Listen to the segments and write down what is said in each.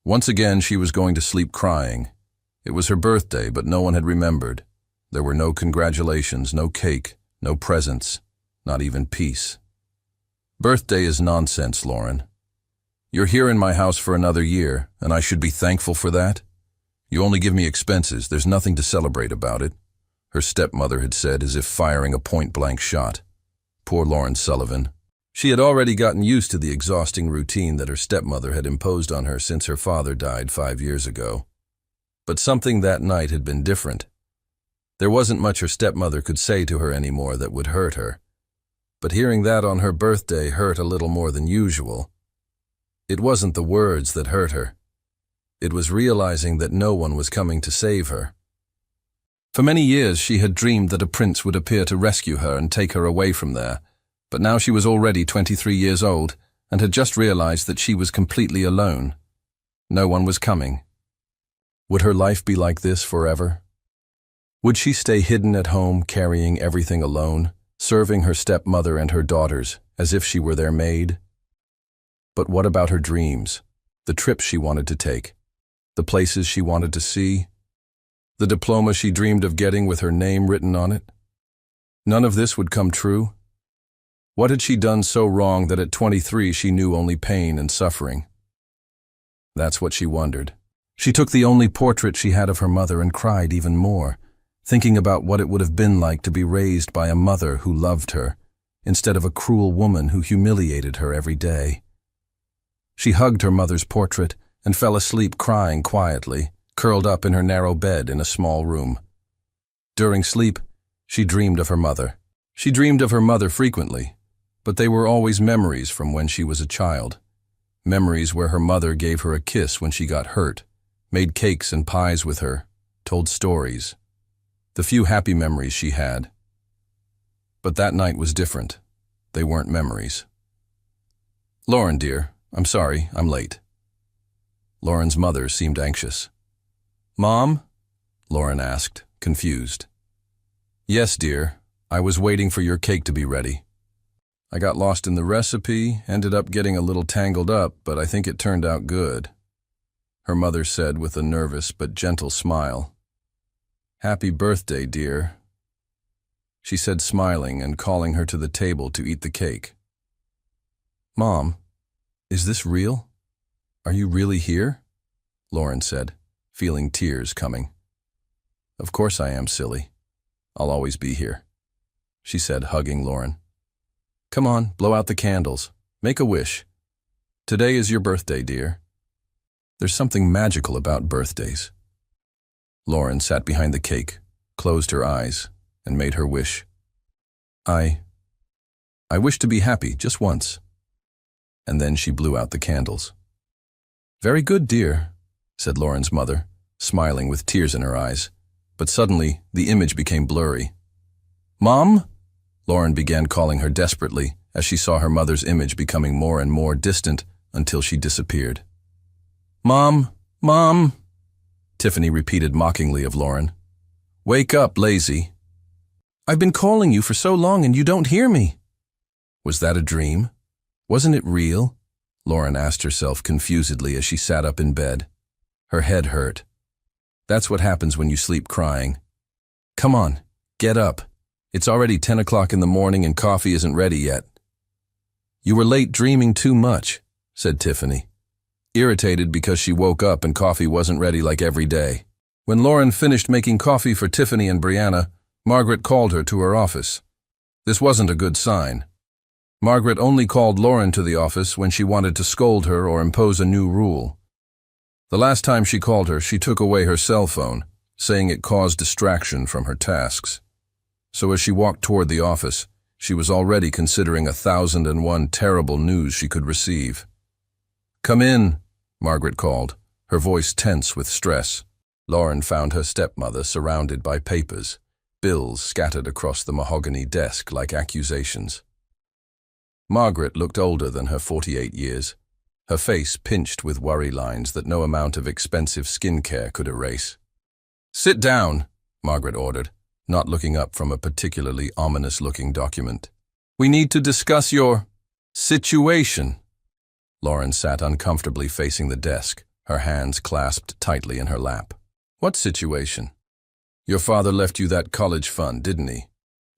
Once again, she was going to sleep crying. It was her birthday, but no one had remembered. There were no congratulations, no cake, no presents, not even peace. Birthday is nonsense, Lauren. You're here in my house for another year, and I should be thankful for that? You only give me expenses, there's nothing to celebrate about it, her stepmother had said, as if firing a point-blank shot. Poor Lauren Sullivan. She had already gotten used to the exhausting routine that her stepmother had imposed on her since her father died 5 years ago. But something that night had been different. There wasn't much her stepmother could say to her anymore that would hurt her. But hearing that on her birthday hurt a little more than usual. It wasn't the words that hurt her. It was realizing that no one was coming to save her. For many years she had dreamed that a prince would appear to rescue her and take her away from there, but now she was already 23 years old and had just realized that she was completely alone. No one was coming. Would her life be like this forever? Would she stay hidden at home, carrying everything alone, serving her stepmother and her daughters as if she were their maid? But what about her dreams, the trips she wanted to take, the places she wanted to see, the diploma she dreamed of getting with her name written on it? None of this would come true. What had she done so wrong that at 23 she knew only pain and suffering? That's what she wondered. She took the only portrait she had of her mother and cried even more, thinking about what it would have been like to be raised by a mother who loved her, instead of a cruel woman who humiliated her every day. She hugged her mother's portrait and fell asleep crying quietly, curled up in her narrow bed in a small room. During sleep, she dreamed of her mother. She dreamed of her mother frequently, but they were always memories from when she was a child. Memories where her mother gave her a kiss when she got hurt, made cakes and pies with her, told stories. The few happy memories she had. But that night was different. They weren't memories. "Lauren, dear, I'm sorry, I'm late." Lauren's mother seemed anxious. "Mom?" Lauren asked, confused. "Yes, dear. I was waiting for your cake to be ready. I got lost in the recipe, ended up getting a little tangled up, but I think it turned out good," her mother said with a nervous but gentle smile. "Happy birthday, dear," she said, smiling and calling her to the table to eat the cake. "Mom, is this real? Are you really here?" Lauren said, feeling tears coming. "Of course I am, silly. I'll always be here," she said, hugging Lauren. "Come on, blow out the candles. Make a wish. Today is your birthday, dear. There's something magical about birthdays." Lauren sat behind the cake, closed her eyes, and made her wish. I wish to be happy just once." And then she blew out the candles. "Very good, dear," said Lauren's mother, smiling with tears in her eyes. But suddenly, the image became blurry. "Mom?" Lauren began calling her desperately as she saw her mother's image becoming more and more distant until she disappeared. "Mom, Mom," Tiffany repeated mockingly of Lauren. "Wake up, lazy. I've been calling you for so long and you don't hear me." Was that a dream? Wasn't it real? Lauren asked herself confusedly as she sat up in bed. Her head hurt. That's what happens when you sleep crying. "Come on, get up. It's already 10 o'clock in the morning and coffee isn't ready yet." "You were late dreaming too much," said Tiffany, irritated because she woke up and coffee wasn't ready like every day. When Lauren finished making coffee for Tiffany and Brianna, Margaret called her to her office. This wasn't a good sign. Margaret only called Lauren to the office when she wanted to scold her or impose a new rule. The last time she called her, she took away her cell phone, saying it caused distraction from her tasks. So as she walked toward the office, she was already considering 1,001 terrible news she could receive. "Come in," Margaret called, her voice tense with stress. Lauren found her stepmother surrounded by papers, bills scattered across the mahogany desk like accusations. Margaret looked older than her 48 years, her face pinched with worry lines that no amount of expensive skincare could erase. "Sit down," Margaret ordered, not looking up from a particularly ominous-looking document. "We need to discuss your situation." Lauren sat uncomfortably facing the desk, her hands clasped tightly in her lap. What situation? Your father left you that college fund, didn't he?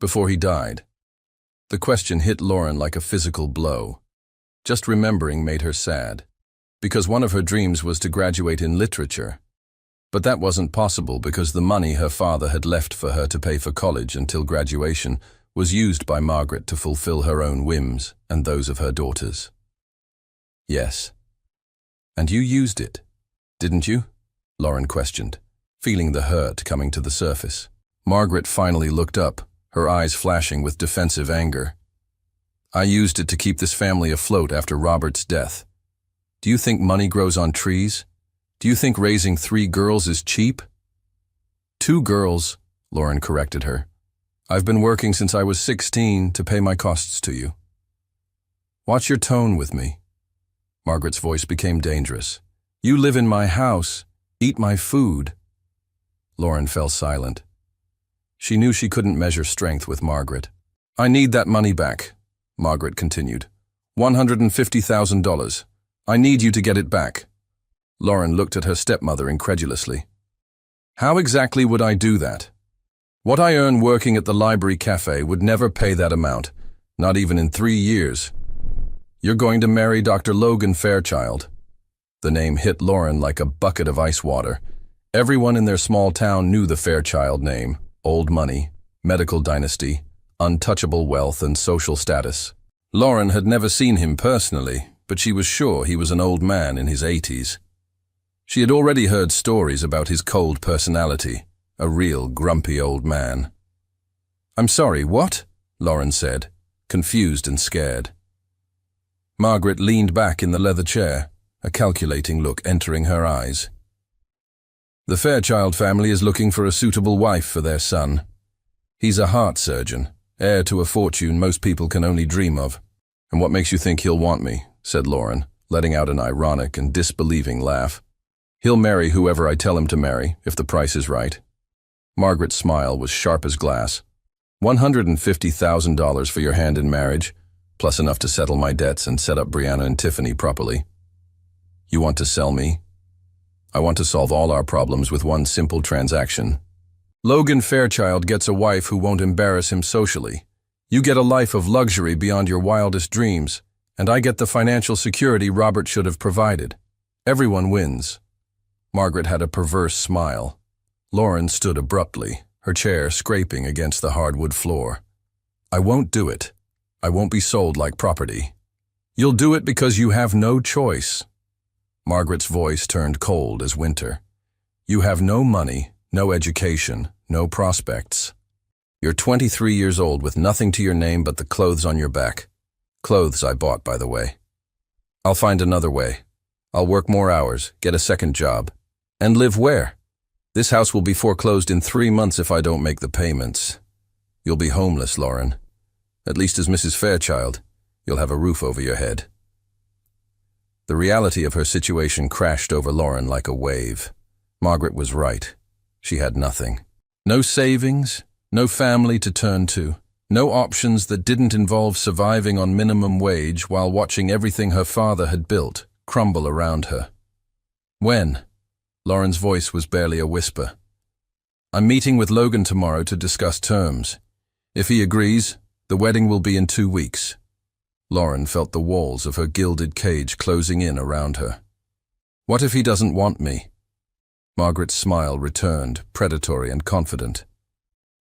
Before he died. The question hit Lauren like a physical blow. Just remembering made her sad, because one of her dreams was to graduate in literature. But that wasn't possible because the money her father had left for her to pay for college until graduation was used by Margaret to fulfill her own whims and those of her daughters. Yes. And you used it, didn't you? Lauren questioned, feeling the hurt coming to the surface. Margaret finally looked up, her eyes flashing with defensive anger. I used it to keep this family afloat after Robert's death. Do you think money grows on trees? Do you think raising 3 girls is cheap? 2 girls, Lauren corrected her. I've been working since I was 16 to pay my costs to you. Watch your tone with me. Margaret's voice became dangerous. You live in my house, eat my food. Lauren fell silent. She knew she couldn't measure strength with Margaret. I need that money back, Margaret continued. $150,000. I need you to get it back. Lauren looked at her stepmother incredulously. How exactly would I do that? What I earn working at the library cafe would never pay that amount, not even in 3 years. You're going to marry Dr. Logan Fairchild. The name hit Lauren like a bucket of ice water. Everyone in their small town knew the Fairchild name, old money, medical dynasty, untouchable wealth and social status. Lauren had never seen him personally, but she was sure he was an old man in his 80s. She had already heard stories about his cold personality, a real grumpy old man. I'm sorry, what? Lauren said, confused and scared. Margaret leaned back in the leather chair, a calculating look entering her eyes. The Fairchild family is looking for a suitable wife for their son. He's a heart surgeon, heir to a fortune most people can only dream of. And what makes you think he'll want me? Said Lauren, letting out an ironic and disbelieving laugh. He'll marry whoever I tell him to marry, if the price is right. Margaret's smile was sharp as glass. $150,000 for your hand in marriage, plus enough to settle my debts and set up Brianna and Tiffany properly. You want to sell me? I want to solve all our problems with one simple transaction. Logan Fairchild gets a wife who won't embarrass him socially. You get a life of luxury beyond your wildest dreams, and I get the financial security Robert should have provided. Everyone wins. Margaret had a perverse smile. Lauren stood abruptly, her chair scraping against the hardwood floor. I won't do it. I won't be sold like property. You'll do it because you have no choice. Margaret's voice turned cold as winter. You have no money, no education, no prospects. You're 23 years old with nothing to your name but the clothes on your back. Clothes I bought, by the way. I'll find another way. I'll work more hours, get a second job. And live where? This house will be foreclosed in 3 months if I don't make the payments. You'll be homeless, Lauren. At least as Mrs. Fairchild, you'll have a roof over your head. The reality of her situation crashed over Lauren like a wave. Margaret was right. She had nothing. No savings, no family to turn to, no options that didn't involve surviving on minimum wage while watching everything her father had built crumble around her. When? Lauren's voice was barely a whisper. I'm meeting with Logan tomorrow to discuss terms. If he agrees, the wedding will be in 2 weeks. Lauren felt the walls of her gilded cage closing in around her. What if he doesn't want me? Margaret's smile returned, predatory and confident.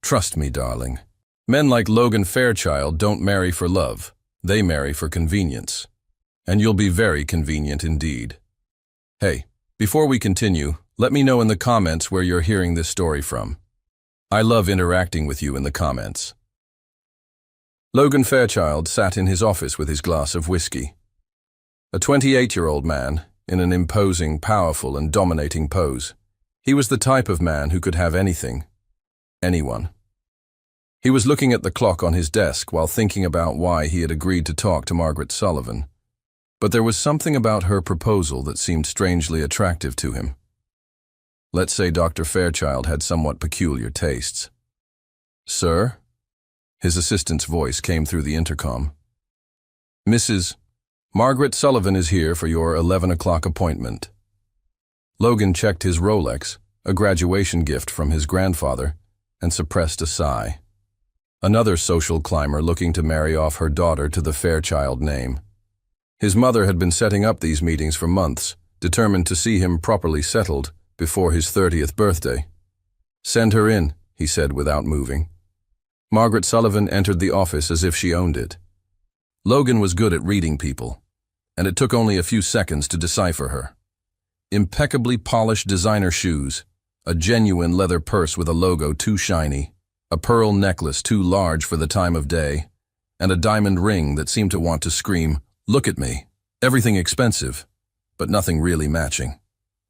Trust me, darling. Men like Logan Fairchild don't marry for love. They marry for convenience. And you'll be very convenient indeed. Hey, before we continue, let me know in the comments where you're hearing this story from. I love interacting with you in the comments. Logan Fairchild sat in his office with his glass of whiskey. A 28-year-old man, in an imposing, powerful, and dominating pose. He was the type of man who could have anything. Anyone. He was looking at the clock on his desk while thinking about why he had agreed to talk to Margaret Sullivan. But there was something about her proposal that seemed strangely attractive to him. Let's say Dr. Fairchild had somewhat peculiar tastes. Sir? His assistant's voice came through the intercom. Mrs. Margaret Sullivan is here for your 11 o'clock appointment. Logan checked his Rolex, a graduation gift from his grandfather, and suppressed a sigh. Another social climber looking to marry off her daughter to the Fairchild name. His mother had been setting up these meetings for months, determined to see him properly settled before his 30th birthday. "Send her in," he said without moving. Margaret Sullivan entered the office as if she owned it. Logan was good at reading people, and it took only a few seconds to decipher her. Impeccably polished designer shoes, a genuine leather purse with a logo too shiny, a pearl necklace too large for the time of day, and a diamond ring that seemed to want to scream, "Look at me." Everything expensive, but nothing really matching.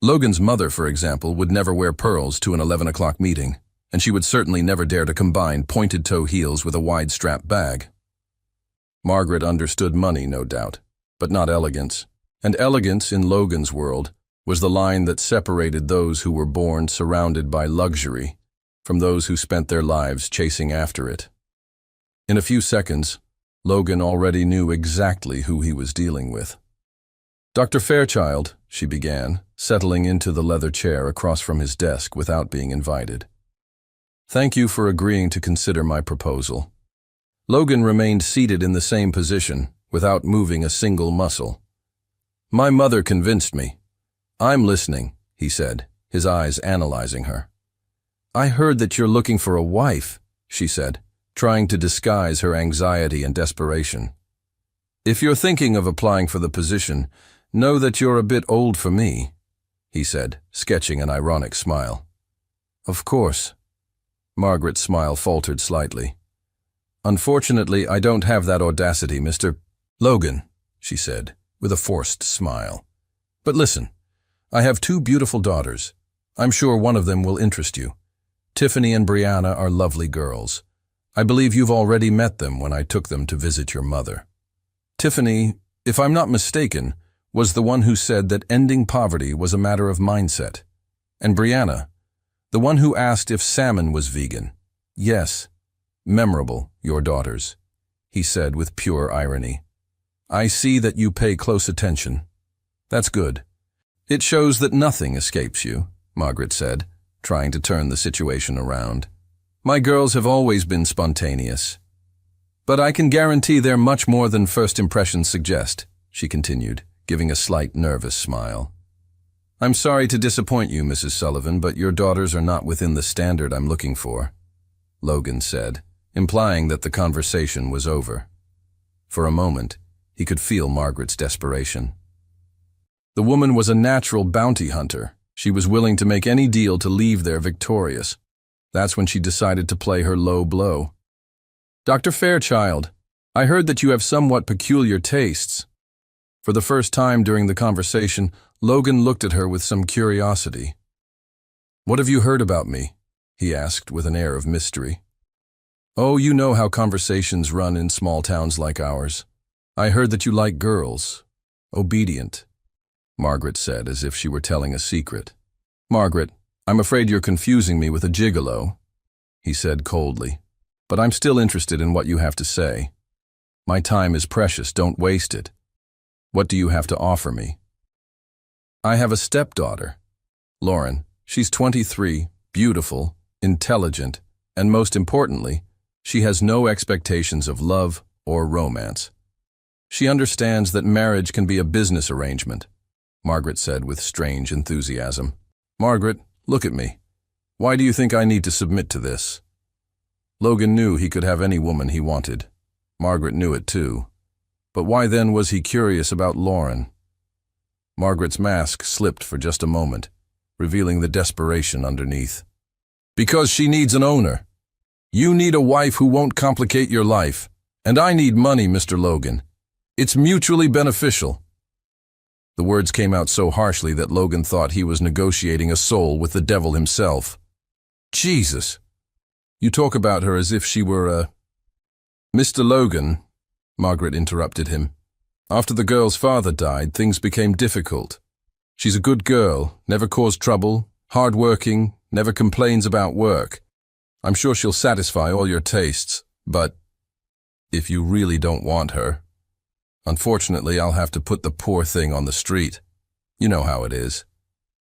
Logan's mother, for example, would never wear pearls to an 11 o'clock meeting, and she would certainly never dare to combine pointed-toe heels with a wide-strap bag. Margaret understood money, no doubt, but not elegance, and elegance in Logan's world was the line that separated those who were born surrounded by luxury from those who spent their lives chasing after it. In a few seconds, Logan already knew exactly who he was dealing with. "Dr. Fairchild," she began, settling into the leather chair across from his desk without being invited. "Thank you for agreeing to consider my proposal." Logan remained seated in the same position, without moving a single muscle. "My mother convinced me." "I'm listening," he said, his eyes analyzing her. "I heard that you're looking for a wife," she said, trying to disguise her anxiety and desperation. "If you're thinking of applying for the position, know that you're a bit old for me," he said, sketching an ironic smile. "Of course." Margaret's smile faltered slightly. "Unfortunately, I don't have that audacity, Mr. Logan," she said, with a forced smile. "But listen, I have two beautiful daughters. I'm sure one of them will interest you. Tiffany and Brianna are lovely girls. I believe you've already met them when I took them to visit your mother. Tiffany, if I'm not mistaken, was the one who said that ending poverty was a matter of mindset. And Brianna, the one who asked if salmon was vegan. Yes, memorable, your daughters," he said with pure irony. "I see that you pay close attention. That's good. It shows that nothing escapes you," Margaret said, trying to turn the situation around. "My girls have always been spontaneous. But I can guarantee they're much more than first impressions suggest," she continued, giving a slight nervous smile. "I'm sorry to disappoint you, Mrs. Sullivan, but your daughters are not within the standard I'm looking for," Logan said, implying that the conversation was over. For a moment, he could feel Margaret's desperation. The woman was a natural bounty hunter. She was willing to make any deal to leave there victorious. That's when she decided to play her low blow. "Dr. Fairchild, I heard that you have somewhat peculiar tastes." For the first time during the conversation, Logan looked at her with some curiosity. "What have you heard about me?" he asked with an air of mystery. "Oh, you know how conversations run in small towns like ours. I heard that you like girls. Obedient," Margaret said as if she were telling a secret. "Margaret, I'm afraid you're confusing me with a gigolo," he said coldly. "But I'm still interested in what you have to say. My time is precious, don't waste it. What do you have to offer me?" "I have a stepdaughter, Lauren. She's 23, beautiful, intelligent, and most importantly, she has no expectations of love or romance. She understands that marriage can be a business arrangement," Margaret said with strange enthusiasm. "Margaret, look at me. Why do you think I need to submit to this?" Logan knew he could have any woman he wanted. Margaret knew it too. But why then was he curious about Lauren? Margaret's mask slipped for just a moment, revealing the desperation underneath. "Because she needs an owner. You need a wife who won't complicate your life. And I need money, Mr. Logan. It's mutually beneficial." The words came out so harshly that Logan thought he was negotiating a soul with the devil himself. "Jesus! You talk about her as if she were a—" "Mr. Logan," Margaret interrupted him. "After the girl's father died, things became difficult. She's a good girl, never caused trouble, hard-working, never complains about work. I'm sure she'll satisfy all your tastes, but if you really don't want her, unfortunately I'll have to put the poor thing on the street. You know how it is."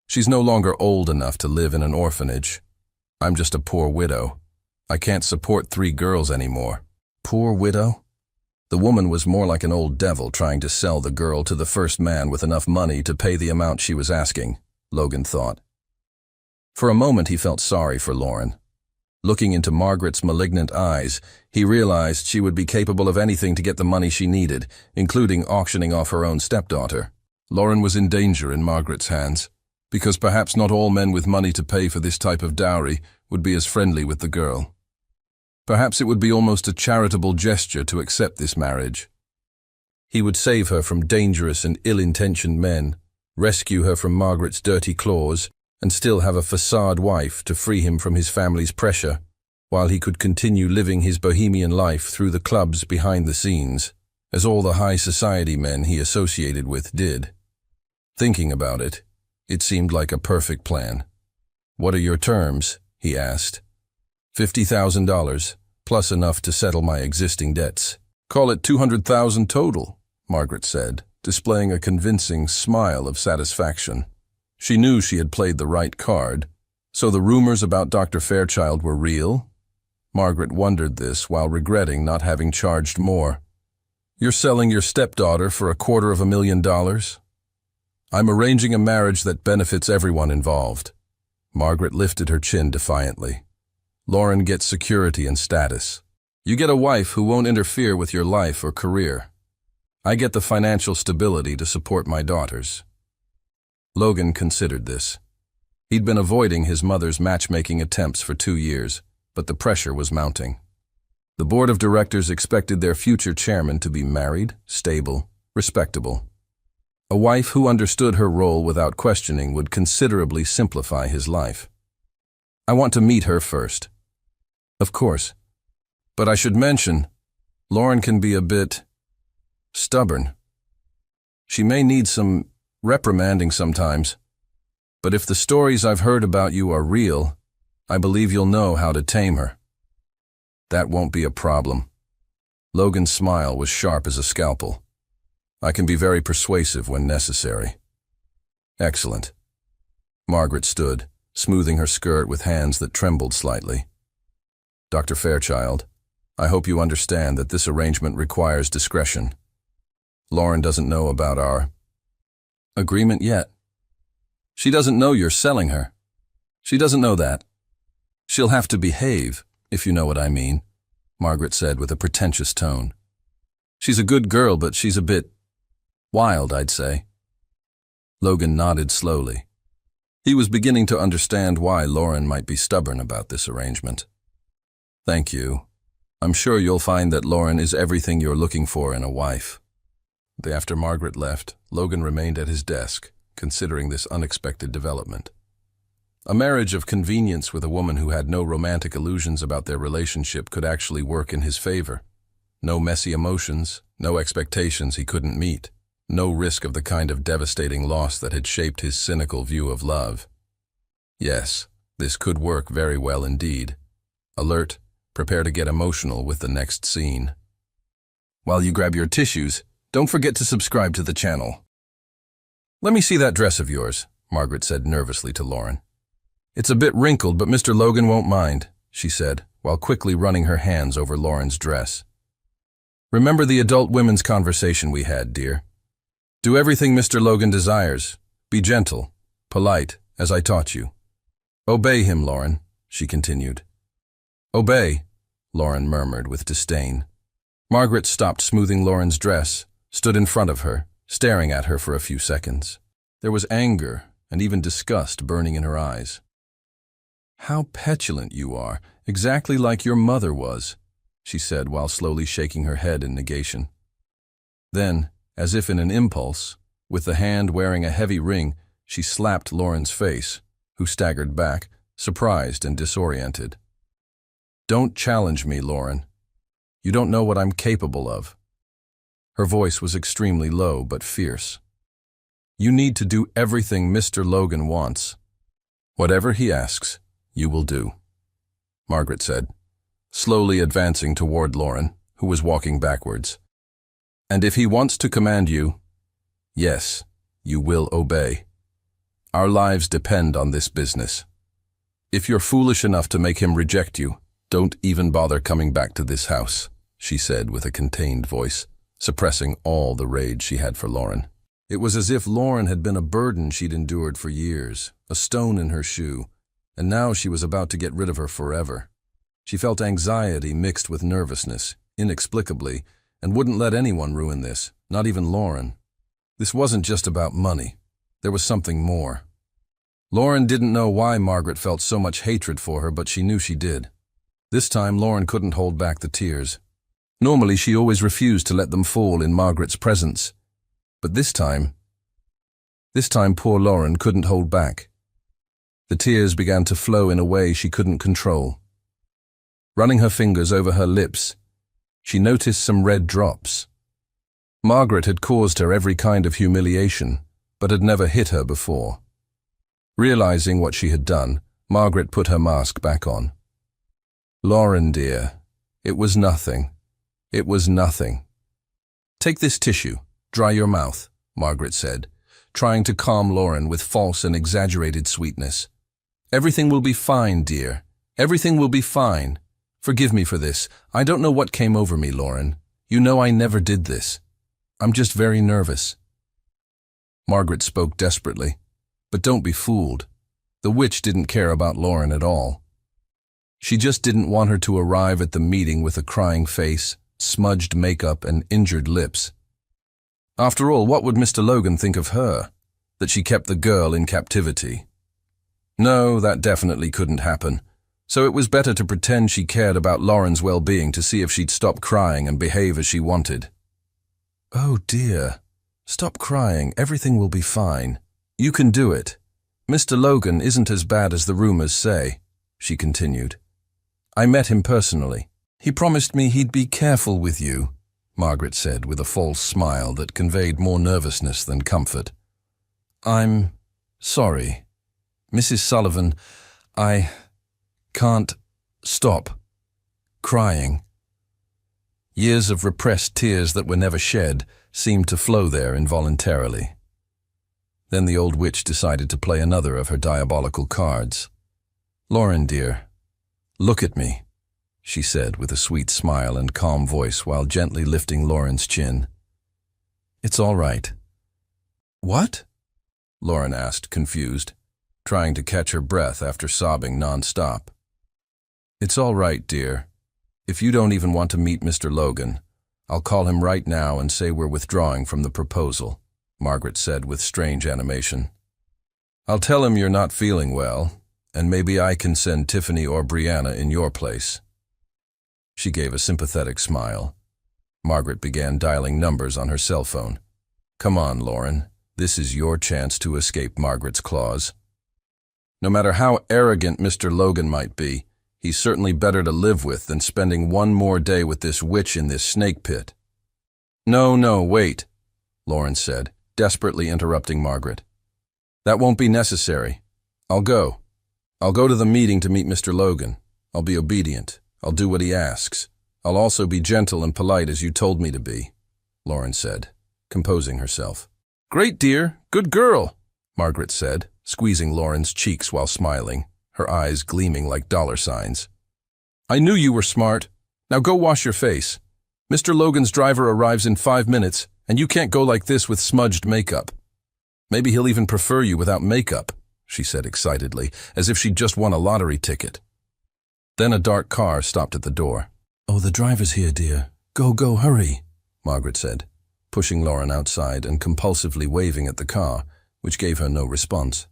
She's no longer old enough to live in an orphanage. I'm just a poor widow. I can't support 3 girls anymore. Poor widow? The woman was more like an old devil trying to sell the girl to the first man with enough money to pay the amount she was asking, Logan thought. For a moment he felt sorry for Lauren. Looking into Margaret's malignant eyes, he realized she would be capable of anything to get the money she needed, including auctioning off her own stepdaughter. Lauren was in danger in Margaret's hands, because perhaps not all men with money to pay for this type of dowry would be as friendly with the girl. Perhaps it would be almost a charitable gesture to accept this marriage. He would save her from dangerous and ill-intentioned men, rescue her from Margaret's dirty claws, and still have a facade wife to free him from his family's pressure, while he could continue living his bohemian life through the clubs behind the scenes, as all the high society men he associated with did. Thinking about it, it seemed like a perfect plan. "What are your terms?" he asked. $50,000, plus enough to settle my existing debts. "Call it $200,000 total," Margaret said, displaying a convincing smile of satisfaction. She knew she had played the right card. So the rumors about Dr. Fairchild were real? Margaret wondered this while regretting not having charged more. "You're selling your stepdaughter for $250,000? I'm arranging a marriage that benefits everyone involved." Margaret lifted her chin defiantly. "Lauren gets security and status. You get a wife who won't interfere with your life or career. I get the financial stability to support my daughters." Logan considered this. He'd been avoiding his mother's matchmaking attempts for 2 years, but the pressure was mounting. The board of directors expected their future chairman to be married, stable, respectable. A wife who understood her role without questioning would considerably simplify his life. "I want to meet her first." "Of course. But I should mention, Lauren can be a bit stubborn. She may need some reprimanding sometimes, but if the stories I've heard about you are real, I believe you'll know how to tame her." "That won't be a problem." Logan's smile was sharp as a scalpel. "I can be very persuasive when necessary." "Excellent." Margaret stood, smoothing her skirt with hands that trembled slightly. "Dr. Fairchild, I hope you understand that this arrangement requires discretion. Lauren doesn't know about our agreement yet. She doesn't know you're selling her. She doesn't know that. She'll have to behave, if you know what I mean," Margaret said with a pretentious tone. "She's a good girl, but she's a bit wild, I'd say." Logan nodded slowly. He was beginning to understand why Lauren might be stubborn about this arrangement. "Thank you. I'm sure you'll find that Lauren is everything you're looking for in a wife." After Margaret left, Logan remained at his desk, considering this unexpected development. A marriage of convenience with a woman who had no romantic illusions about their relationship could actually work in his favor. No messy emotions, no expectations he couldn't meet, no risk of the kind of devastating loss that had shaped his cynical view of love. Yes, this could work very well indeed. Alert, prepare to get emotional with the next scene. While you grab your tissues, don't forget to subscribe to the channel. "Let me see that dress of yours," Margaret said nervously to Lauren. "It's a bit wrinkled, but Mr. Logan won't mind," she said, while quickly running her hands over Lauren's dress. "Remember the adult women's conversation we had, dear. Do everything Mr. Logan desires. Be gentle, polite, as I taught you. Obey him, Lauren," she continued. "Obey," Lauren murmured with disdain. Margaret stopped smoothing Lauren's dress, stood in front of her, staring at her for a few seconds. There was anger and even disgust burning in her eyes. "How petulant you are, exactly like your mother was," she said while slowly shaking her head in negation. Then, as if in an impulse, with the hand wearing a heavy ring, she slapped Lauren's face, who staggered back, surprised and disoriented. "Don't challenge me, Lauren. You don't know what I'm capable of." Her voice was extremely low but fierce. "You need to do everything Mr. Logan wants. Whatever he asks, you will do," Margaret said, slowly advancing toward Lauren, who was walking backwards. "And if he wants to command you, yes, you will obey." Our lives depend on this business. If you're foolish enough to make him reject you, don't even bother coming back to this house, she said with a contained voice, suppressing all the rage she had for Lauren. It was as if Lauren had been a burden she'd endured for years, a stone in her shoe, and now she was about to get rid of her forever. She felt anxiety mixed with nervousness, inexplicably, and wouldn't let anyone ruin this, not even Lauren. This wasn't just about money. There was something more. Lauren didn't know why Margaret felt so much hatred for her, but she knew she did. This time, Lauren couldn't hold back the tears. Normally, she always refused to let them fall in Margaret's presence. But this time poor Lauren couldn't hold back. The tears began to flow in a way she couldn't control. Running her fingers over her lips, she noticed some red drops. Margaret had caused her every kind of humiliation, but had never hit her before. Realizing what she had done, Margaret put her mask back on. "Lauren, dear, it was nothing. It was nothing. Take this tissue, dry your mouth," Margaret said, trying to calm Lauren with false and exaggerated sweetness. "Everything will be fine, dear. Everything will be fine. Forgive me for this. I don't know what came over me, Lauren. You know I never did this. I'm just very nervous." Margaret spoke desperately. But don't be fooled. The witch didn't care about Lauren at all. She just didn't want her to arrive at the meeting with a crying face, smudged makeup, and injured lips. After all, what would Mr. Logan think of her? That she kept the girl in captivity? No, that definitely couldn't happen. So it was better to pretend she cared about Lauren's well-being to see if she'd stop crying and behave as she wanted. "Oh dear, stop crying, everything will be fine. You can do it. Mr. Logan isn't as bad as the rumors say," she continued. "I met him personally. He promised me he'd be careful with you," Margaret said with a false smile that conveyed more nervousness than comfort. "I'm sorry. Mrs. Sullivan, I can't stop crying." Years of repressed tears that were never shed seemed to flow there involuntarily. Then the old witch decided to play another of her diabolical cards. "Lauren, dear, look at me," she said with a sweet smile and calm voice while gently lifting Lauren's chin. "It's all right." "What?" Lauren asked, confused, trying to catch her breath after sobbing non-stop. "It's all right, dear. If you don't even want to meet Mr. Logan, I'll call him right now and say we're withdrawing from the proposal," Margaret said with strange animation. "I'll tell him you're not feeling well, and maybe I can send Tiffany or Brianna in your place." She gave a sympathetic smile. Margaret began dialing numbers on her cell phone. "Come on, Lauren. This is your chance to escape Margaret's claws. No matter how arrogant Mr. Logan might be, he's certainly better to live with than spending one more day with this witch in this snake pit." No, wait," Lauren said, desperately interrupting Margaret. "That won't be necessary. I'll go. I'll go to the meeting to meet Mr. Logan. I'll be obedient. I'll do what he asks. I'll also be gentle and polite as you told me to be," Lauren said, composing herself. "Great, dear. Good girl," Margaret said, squeezing Lauren's cheeks while smiling, her eyes gleaming like dollar signs. "I knew you were smart. Now go wash your face. Mr. Logan's driver arrives in 5 minutes, and you can't go like this with smudged makeup. Maybe he'll even prefer you without makeup," she said excitedly, as if she'd just won a lottery ticket. Then a dark car stopped at the door. "Oh, the driver's here, dear. Go, hurry," Margaret said, pushing Lauren outside and compulsively waving at the car, which gave her no response.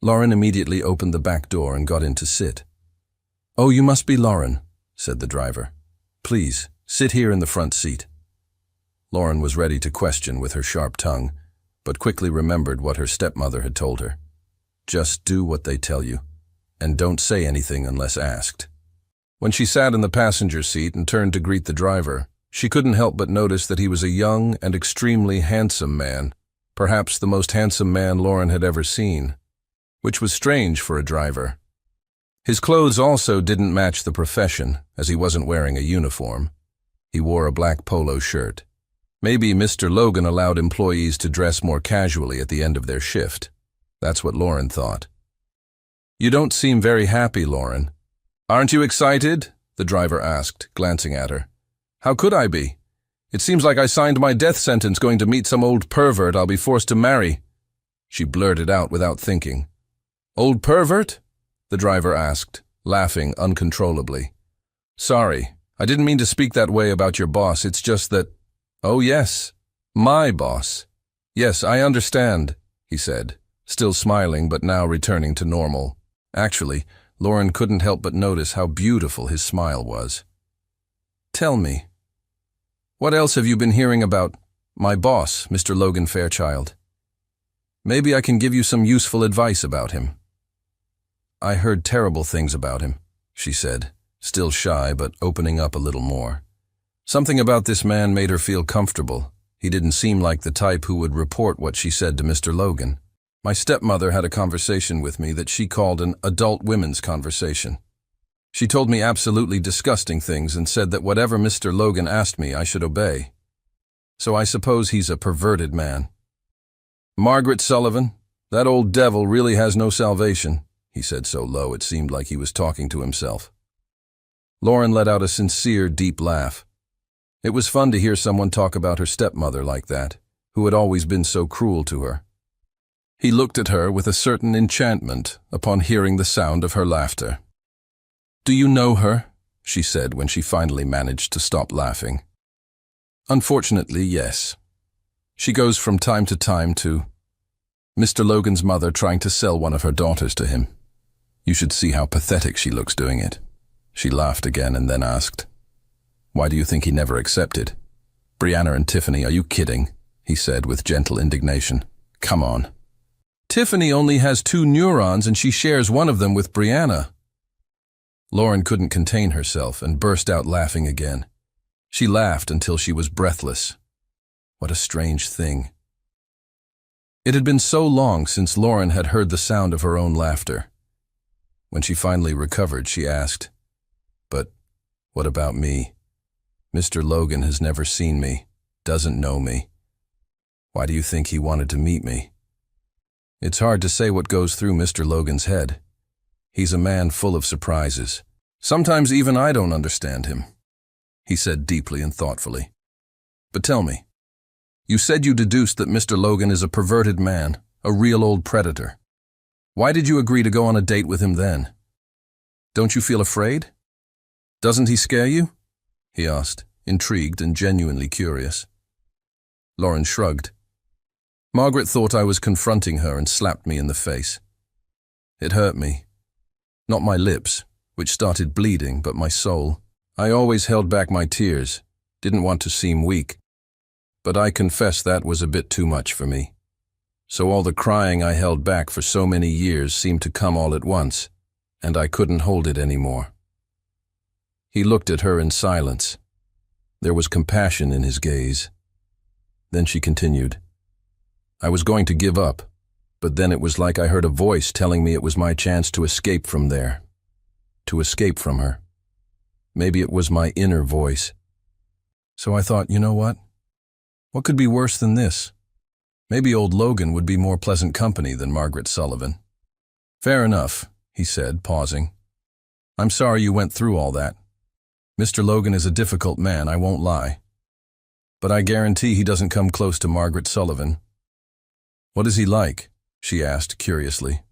Lauren immediately opened the back door and got in to sit. "Oh, you must be Lauren," said the driver. "Please, sit here in the front seat." Lauren was ready to question with her sharp tongue, but quickly remembered what her stepmother had told her. Just do what they tell you, and don't say anything unless asked. When she sat in the passenger seat and turned to greet the driver, she couldn't help but notice that he was a young and extremely handsome man, perhaps the most handsome man Lauren had ever seen, which was strange for a driver. His clothes also didn't match the profession, as he wasn't wearing a uniform. He wore a black polo shirt. Maybe Mr. Logan allowed employees to dress more casually at the end of their shift. That's what Lauren thought. "You don't seem very happy, Lauren." "Aren't you excited?" the driver asked, glancing at her. "How could I be? It seems like I signed my death sentence going to meet some old pervert I'll be forced to marry." She blurted out without thinking. "Old pervert?" the driver asked, laughing uncontrollably. "Sorry, I didn't mean to speak that way about your boss. It's just that—" "Oh yes, my boss. Yes, I understand," he said, still smiling but now returning to normal. Actually, Lauren couldn't help but notice how beautiful his smile was. "Tell me, what else have you been hearing about my boss, Mr. Logan Fairchild? Maybe I can give you some useful advice about him." "I heard terrible things about him," she said, still shy but opening up a little more. Something about this man made her feel comfortable. He didn't seem like the type who would report what she said to Mr. Logan. "My stepmother had a conversation with me that she called an adult women's conversation. She told me absolutely disgusting things and said that whatever Mr. Logan asked me, I should obey. So I suppose he's a perverted man." "Margaret Sullivan, that old devil really has no salvation," he said so low it seemed like he was talking to himself. Lauren let out a sincere, deep laugh. It was fun to hear someone talk about her stepmother like that, who had always been so cruel to her. He looked at her with a certain enchantment upon hearing the sound of her laughter. "Do you know her?" she said when she finally managed to stop laughing. "Unfortunately, yes. She goes from time to time to Mr. Logan's mother trying to sell one of her daughters to him. You should see how pathetic she looks doing it." She laughed again and then asked, "Why do you think he never accepted?" "Brianna and Tiffany, are you kidding?" he said with gentle indignation. "Come on. Tiffany only has 2 neurons and she shares one of them with Brianna." Lauren couldn't contain herself and burst out laughing again. She laughed until she was breathless. What a strange thing. It had been so long since Lauren had heard the sound of her own laughter. When she finally recovered, she asked, "But what about me? Mr. Logan has never seen me, doesn't know me. Why do you think he wanted to meet me?" "It's hard to say what goes through Mr. Logan's head. He's a man full of surprises. Sometimes even I don't understand him," he said deeply and thoughtfully. "But tell me, you said you deduced that Mr. Logan is a perverted man, a real old predator. Why did you agree to go on a date with him then? Don't you feel afraid? Doesn't he scare you?" he asked, intrigued and genuinely curious. Lauren shrugged. "Margaret thought I was confronting her and slapped me in the face. It hurt me. Not my lips, which started bleeding, but my soul. I always held back my tears, didn't want to seem weak. But I confess that was a bit too much for me. So all the crying I held back for so many years seemed to come all at once, and I couldn't hold it anymore." He looked at her in silence. There was compassion in his gaze. Then she continued, "I was going to give up, but then it was like I heard a voice telling me it was my chance to escape from there. To escape from her. Maybe it was my inner voice. So I thought, you know what? What could be worse than this? Maybe old Logan would be more pleasant company than Margaret Sullivan." "Fair enough," he said, pausing. "I'm sorry you went through all that. Mr. Logan is a difficult man, I won't lie. But I guarantee he doesn't come close to Margaret Sullivan." "What is he like?" she asked curiously.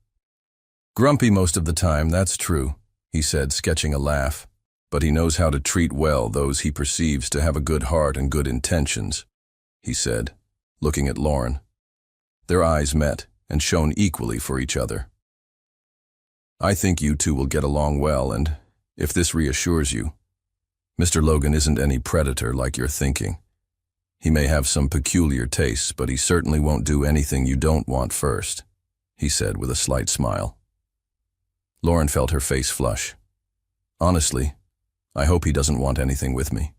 "Grumpy most of the time, that's true," he said, sketching a laugh. "But he knows how to treat well those he perceives to have a good heart and good intentions," he said, looking at Lauren. Their eyes met and shone equally for each other. "I think you two will get along well, and if this reassures you, Mr. Logan isn't any predator like you're thinking. He may have some peculiar tastes, but he certainly won't do anything you don't want first," he said with a slight smile. Lauren felt her face flush. "Honestly, I hope he doesn't want anything with me."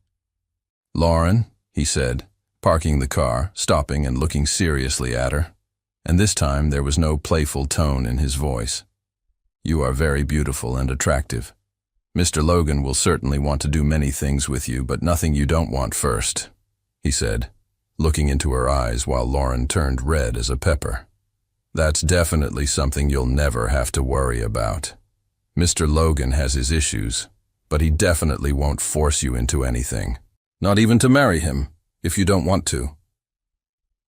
"Lauren," he said, parking the car, stopping and looking seriously at her, and this time there was no playful tone in his voice. "You are very beautiful and attractive. Mr. Logan will certainly want to do many things with you, but nothing you don't want first," he said, looking into her eyes while Lauren turned red as a pepper. That's definitely something you'll never have to worry about. Mr. Logan has his issues, but he definitely won't force you into anything. Not even to marry him, if you don't want to.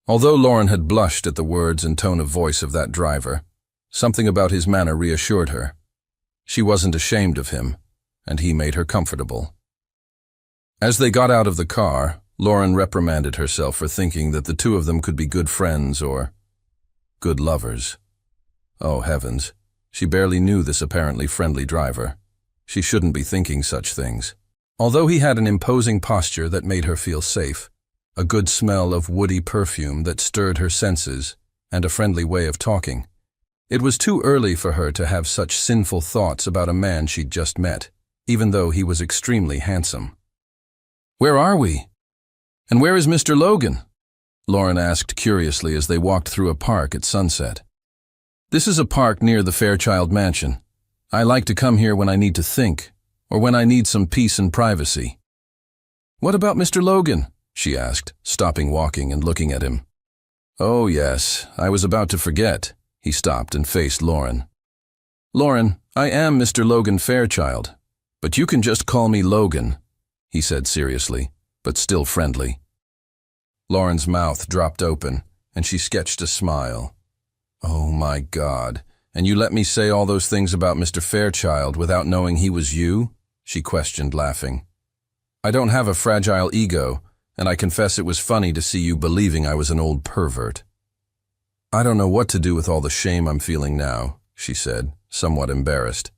Although Lauren had blushed at the words and tone of voice of that driver, something about his manner reassured her. She wasn't ashamed of him, and he made her comfortable. As they got out of the car, Lauren reprimanded herself for thinking that the two of them could be good friends or good lovers. Oh, heavens, she barely knew this apparently friendly driver. She shouldn't be thinking such things. Although he had an imposing posture that made her feel safe, a good smell of woody perfume that stirred her senses, and a friendly way of talking, it was too early for her to have such sinful thoughts about a man she'd just met, even though he was extremely handsome. "Where are we? And where is Mr. Logan?" Lauren asked curiously as they walked through a park at sunset. "This is a park near the Fairchild Mansion. I like to come here when I need to think, or when I need some peace and privacy." "What about Mr. Logan?" she asked, stopping walking and looking at him. "Oh yes, I was about to forget." He stopped and faced Lauren. "Lauren, I am Mr. Logan Fairchild, but you can just call me Logan," he said seriously, but still friendly. Lauren's mouth dropped open, and she sketched a smile. "Oh my God, and you let me say all those things about Mr. Fairchild without knowing he was you?" she questioned, laughing. "I don't have a fragile ego, and I confess it was funny to see you believing I was an old pervert." "I don't know what to do with all the shame I'm feeling now," she said, somewhat embarrassed.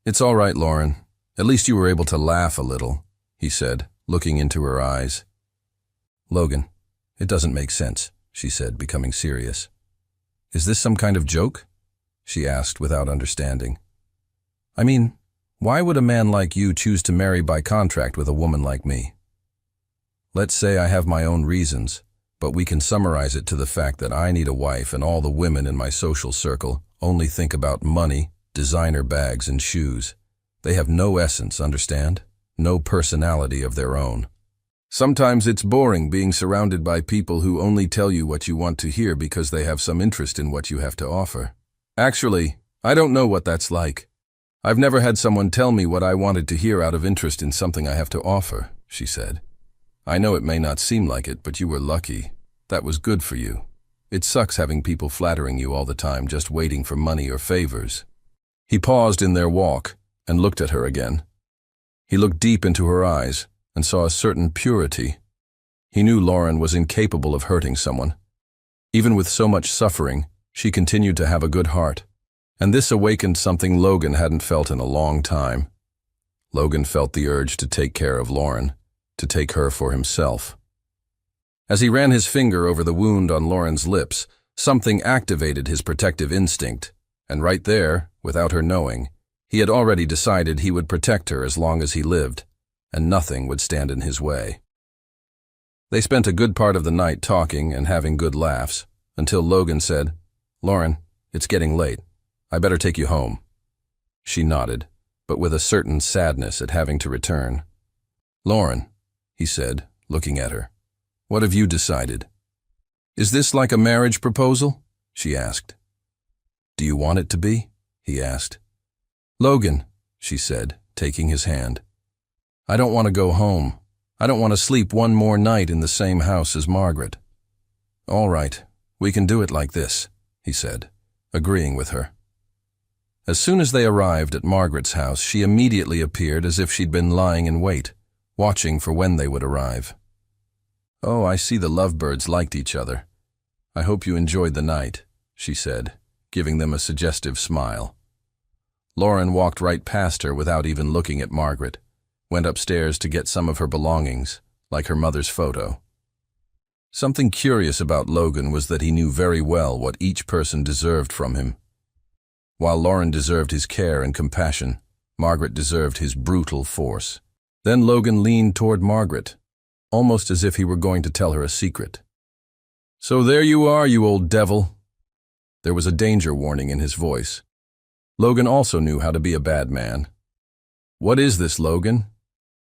"It's all right, Lauren. At least you were able to laugh a little," he said, looking into her eyes. "Logan, it doesn't make sense," she said, becoming serious. "Is this some kind of joke?" she asked without understanding. "I mean, why would a man like you choose to marry by contract with a woman like me? Let's say I have my own reasons, but we can summarize it to the fact that I need a wife and all the women in my social circle only think about money, designer bags, and shoes. They have no essence, understand? No personality of their own. Sometimes it's boring being surrounded by people who only tell you what you want to hear because they have some interest in what you have to offer. Actually, I don't know what that's like. I've never had someone tell me what I wanted to hear out of interest in something I have to offer," she said. "I know it may not seem like it, but you were lucky. That was good for you. It sucks having people flattering you all the time just waiting for money or favors." He paused in their walk and looked at her again. He looked deep into her eyes and saw a certain purity. He knew Lauren was incapable of hurting someone. Even with so much suffering, she continued to have a good heart, and this awakened something Logan hadn't felt in a long time. Logan felt the urge to take care of Lauren, to take her for himself. As he ran his finger over the wound on Lauren's lips, something activated his protective instinct, and right there, without her knowing, he had already decided he would protect her as long as he lived, and nothing would stand in his way. They spent a good part of the night talking and having good laughs, until Logan said, "Lauren, it's getting late. I better take you home." She nodded, but with a certain sadness at having to return. "Lauren," he said, looking at her, "what have you decided?" "Is this like a marriage proposal?" she asked. "Do you want it to be?" he asked. "Logan," she said, taking his hand, "I don't want to go home. I don't want to sleep one more night in the same house as Margaret." "All right, we can do it like this," he said, agreeing with her. As soon as they arrived at Margaret's house, she immediately appeared as if she'd been lying in wait, watching for when they would arrive. "Oh, I see the lovebirds liked each other. I hope you enjoyed the night," she said, giving them a suggestive smile. Lauren walked right past her without even looking at Margaret, went upstairs to get some of her belongings, like her mother's photo. Something curious about Logan was that he knew very well what each person deserved from him. While Lauren deserved his care and compassion, Margaret deserved his brutal force. Then Logan leaned toward Margaret, almost as if he were going to tell her a secret. "So there you are, you old devil." There was a danger warning in his voice. Logan also knew how to be a bad man. "What is this, Logan?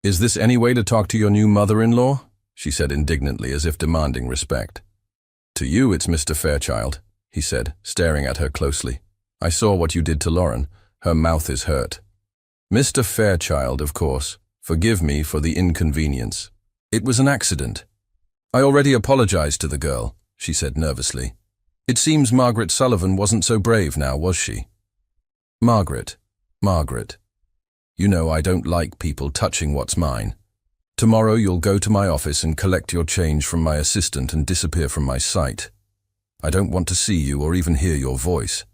Is this any way to talk to your new mother-in-law?" she said indignantly, as if demanding respect. "To you it's Mr. Fairchild," he said, staring at her closely. "I saw what you did to Lauren. Her mouth is hurt." "Mr. Fairchild, of course. Forgive me for the inconvenience. It was an accident." "I already apologized to the girl," she said nervously. "It seems Margaret Sullivan wasn't so brave now, was she?" Margaret. You know I don't like people touching what's mine. Tomorrow you'll go to my office and collect your change from my assistant and disappear from my sight. I don't want to see you or even hear your voice.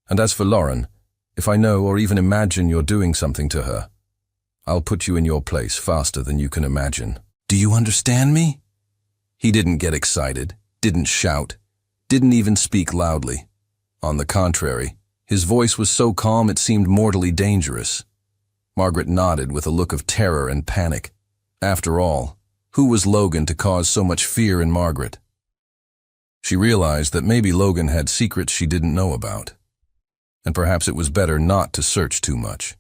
And as for Lauren, if I know or even imagine you're doing something to her, I'll put you in your place faster than you can imagine. Do you understand me?" He didn't get excited, didn't shout, didn't even speak loudly. On the contrary, his voice was so calm it seemed mortally dangerous. Margaret nodded with a look of terror and panic. After all, who was Logan to cause so much fear in Margaret? She realized that maybe Logan had secrets she didn't know about, and perhaps it was better not to search too much.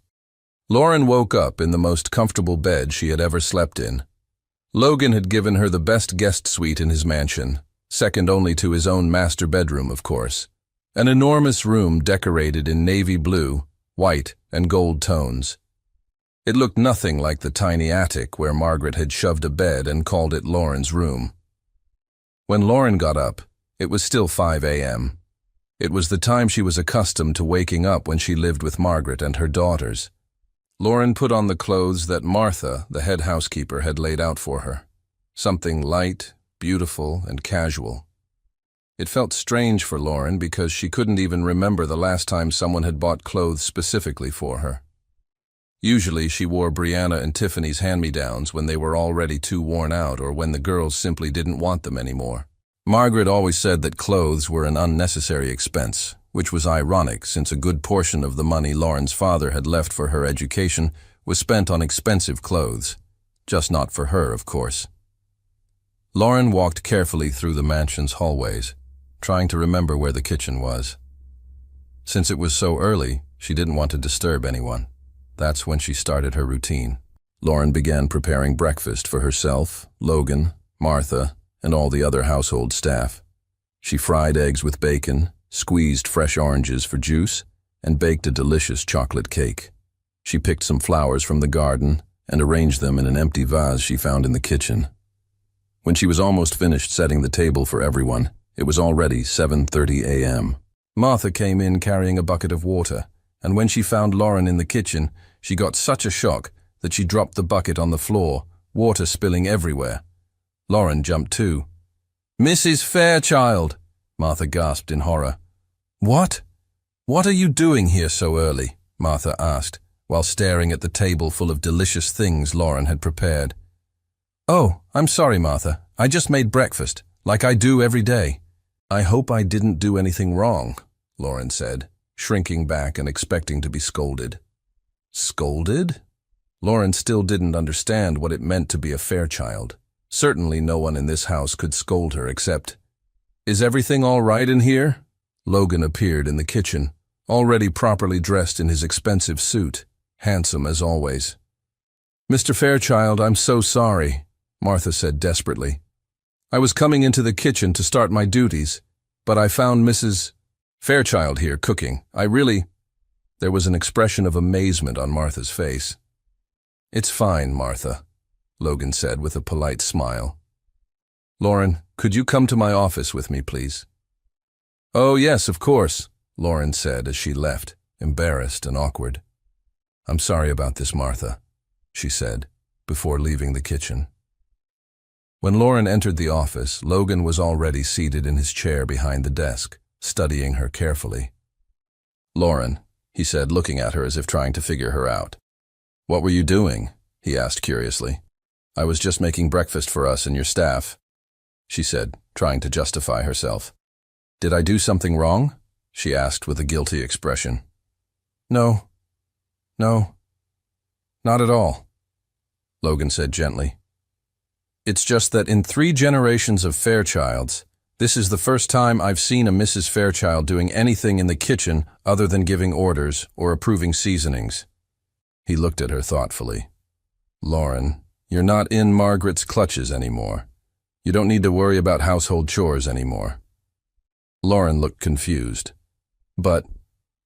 Lauren woke up in the most comfortable bed she had ever slept in. Logan had given her the best guest suite in his mansion, second only to his own master bedroom, of course. An enormous room decorated in navy blue, white, and gold tones. It looked nothing like the tiny attic where Margaret had shoved a bed and called it Lauren's room. When Lauren got up, it was still 5 a.m. It was the time she was accustomed to waking up when she lived with Margaret and her daughters. Lauren put on the clothes that Martha, the head housekeeper, had laid out for her. Something light, beautiful, and casual. It felt strange for Lauren because she couldn't even remember the last time someone had bought clothes specifically for her. Usually she wore Brianna and Tiffany's hand-me-downs when they were already too worn out or when the girls simply didn't want them anymore. Margaret always said that clothes were an unnecessary expense, which was ironic since a good portion of the money Lauren's father had left for her education was spent on expensive clothes. Just not for her, of course. Lauren walked carefully through the mansion's hallways, trying to remember where the kitchen was. Since it was so early, she didn't want to disturb anyone. That's when she started her routine. Lauren began preparing breakfast for herself, Logan, Martha, and all the other household staff. She fried eggs with bacon, squeezed fresh oranges for juice, and baked a delicious chocolate cake. She picked some flowers from the garden and arranged them in an empty vase she found in the kitchen. When she was almost finished setting the table for everyone, it was already 7:30 a.m. Martha came in carrying a bucket of water, and when she found Lauren in the kitchen, she got such a shock that she dropped the bucket on the floor, water spilling everywhere. Lauren jumped too. "Mrs. Fairchild!" Martha gasped in horror. "What? What are you doing here so early?" Martha asked, while staring at the table full of delicious things Lauren had prepared. "Oh, I'm sorry, Martha. I just made breakfast, like I do every day." "I hope I didn't do anything wrong," Lauren said, shrinking back and expecting to be scolded. Scolded? Lauren still didn't understand what it meant to be a Fairchild. Certainly no one in this house could scold her except, "Is everything all right in here?" Logan appeared in the kitchen, already properly dressed in his expensive suit, handsome as always. "Mr. Fairchild, I'm so sorry," Martha said desperately. "I was coming into the kitchen to start my duties, but I found Mrs. Fairchild here cooking. There was an expression of amazement on Martha's face. "It's fine, Martha," Logan said with a polite smile. "Lauren, could you come to my office with me, please?" "Oh, yes, of course," Lauren said as she left, embarrassed and awkward. "I'm sorry about this, Martha," she said, before leaving the kitchen. When Lauren entered the office, Logan was already seated in his chair behind the desk, studying her carefully. "Lauren," he said, looking at her as if trying to figure her out. "What were you doing?" he asked curiously. "I was just making breakfast for us and your staff," she said, trying to justify herself. "Did I do something wrong?" she asked with a guilty expression. No, not at all," Logan said gently. "It's just that in 3 generations of Fairchilds, this is the first time I've seen a Mrs. Fairchild doing anything in the kitchen other than giving orders or approving seasonings." He looked at her thoughtfully. "Lauren, you're not in Margaret's clutches anymore. You don't need to worry about household chores anymore." Lauren looked confused. "But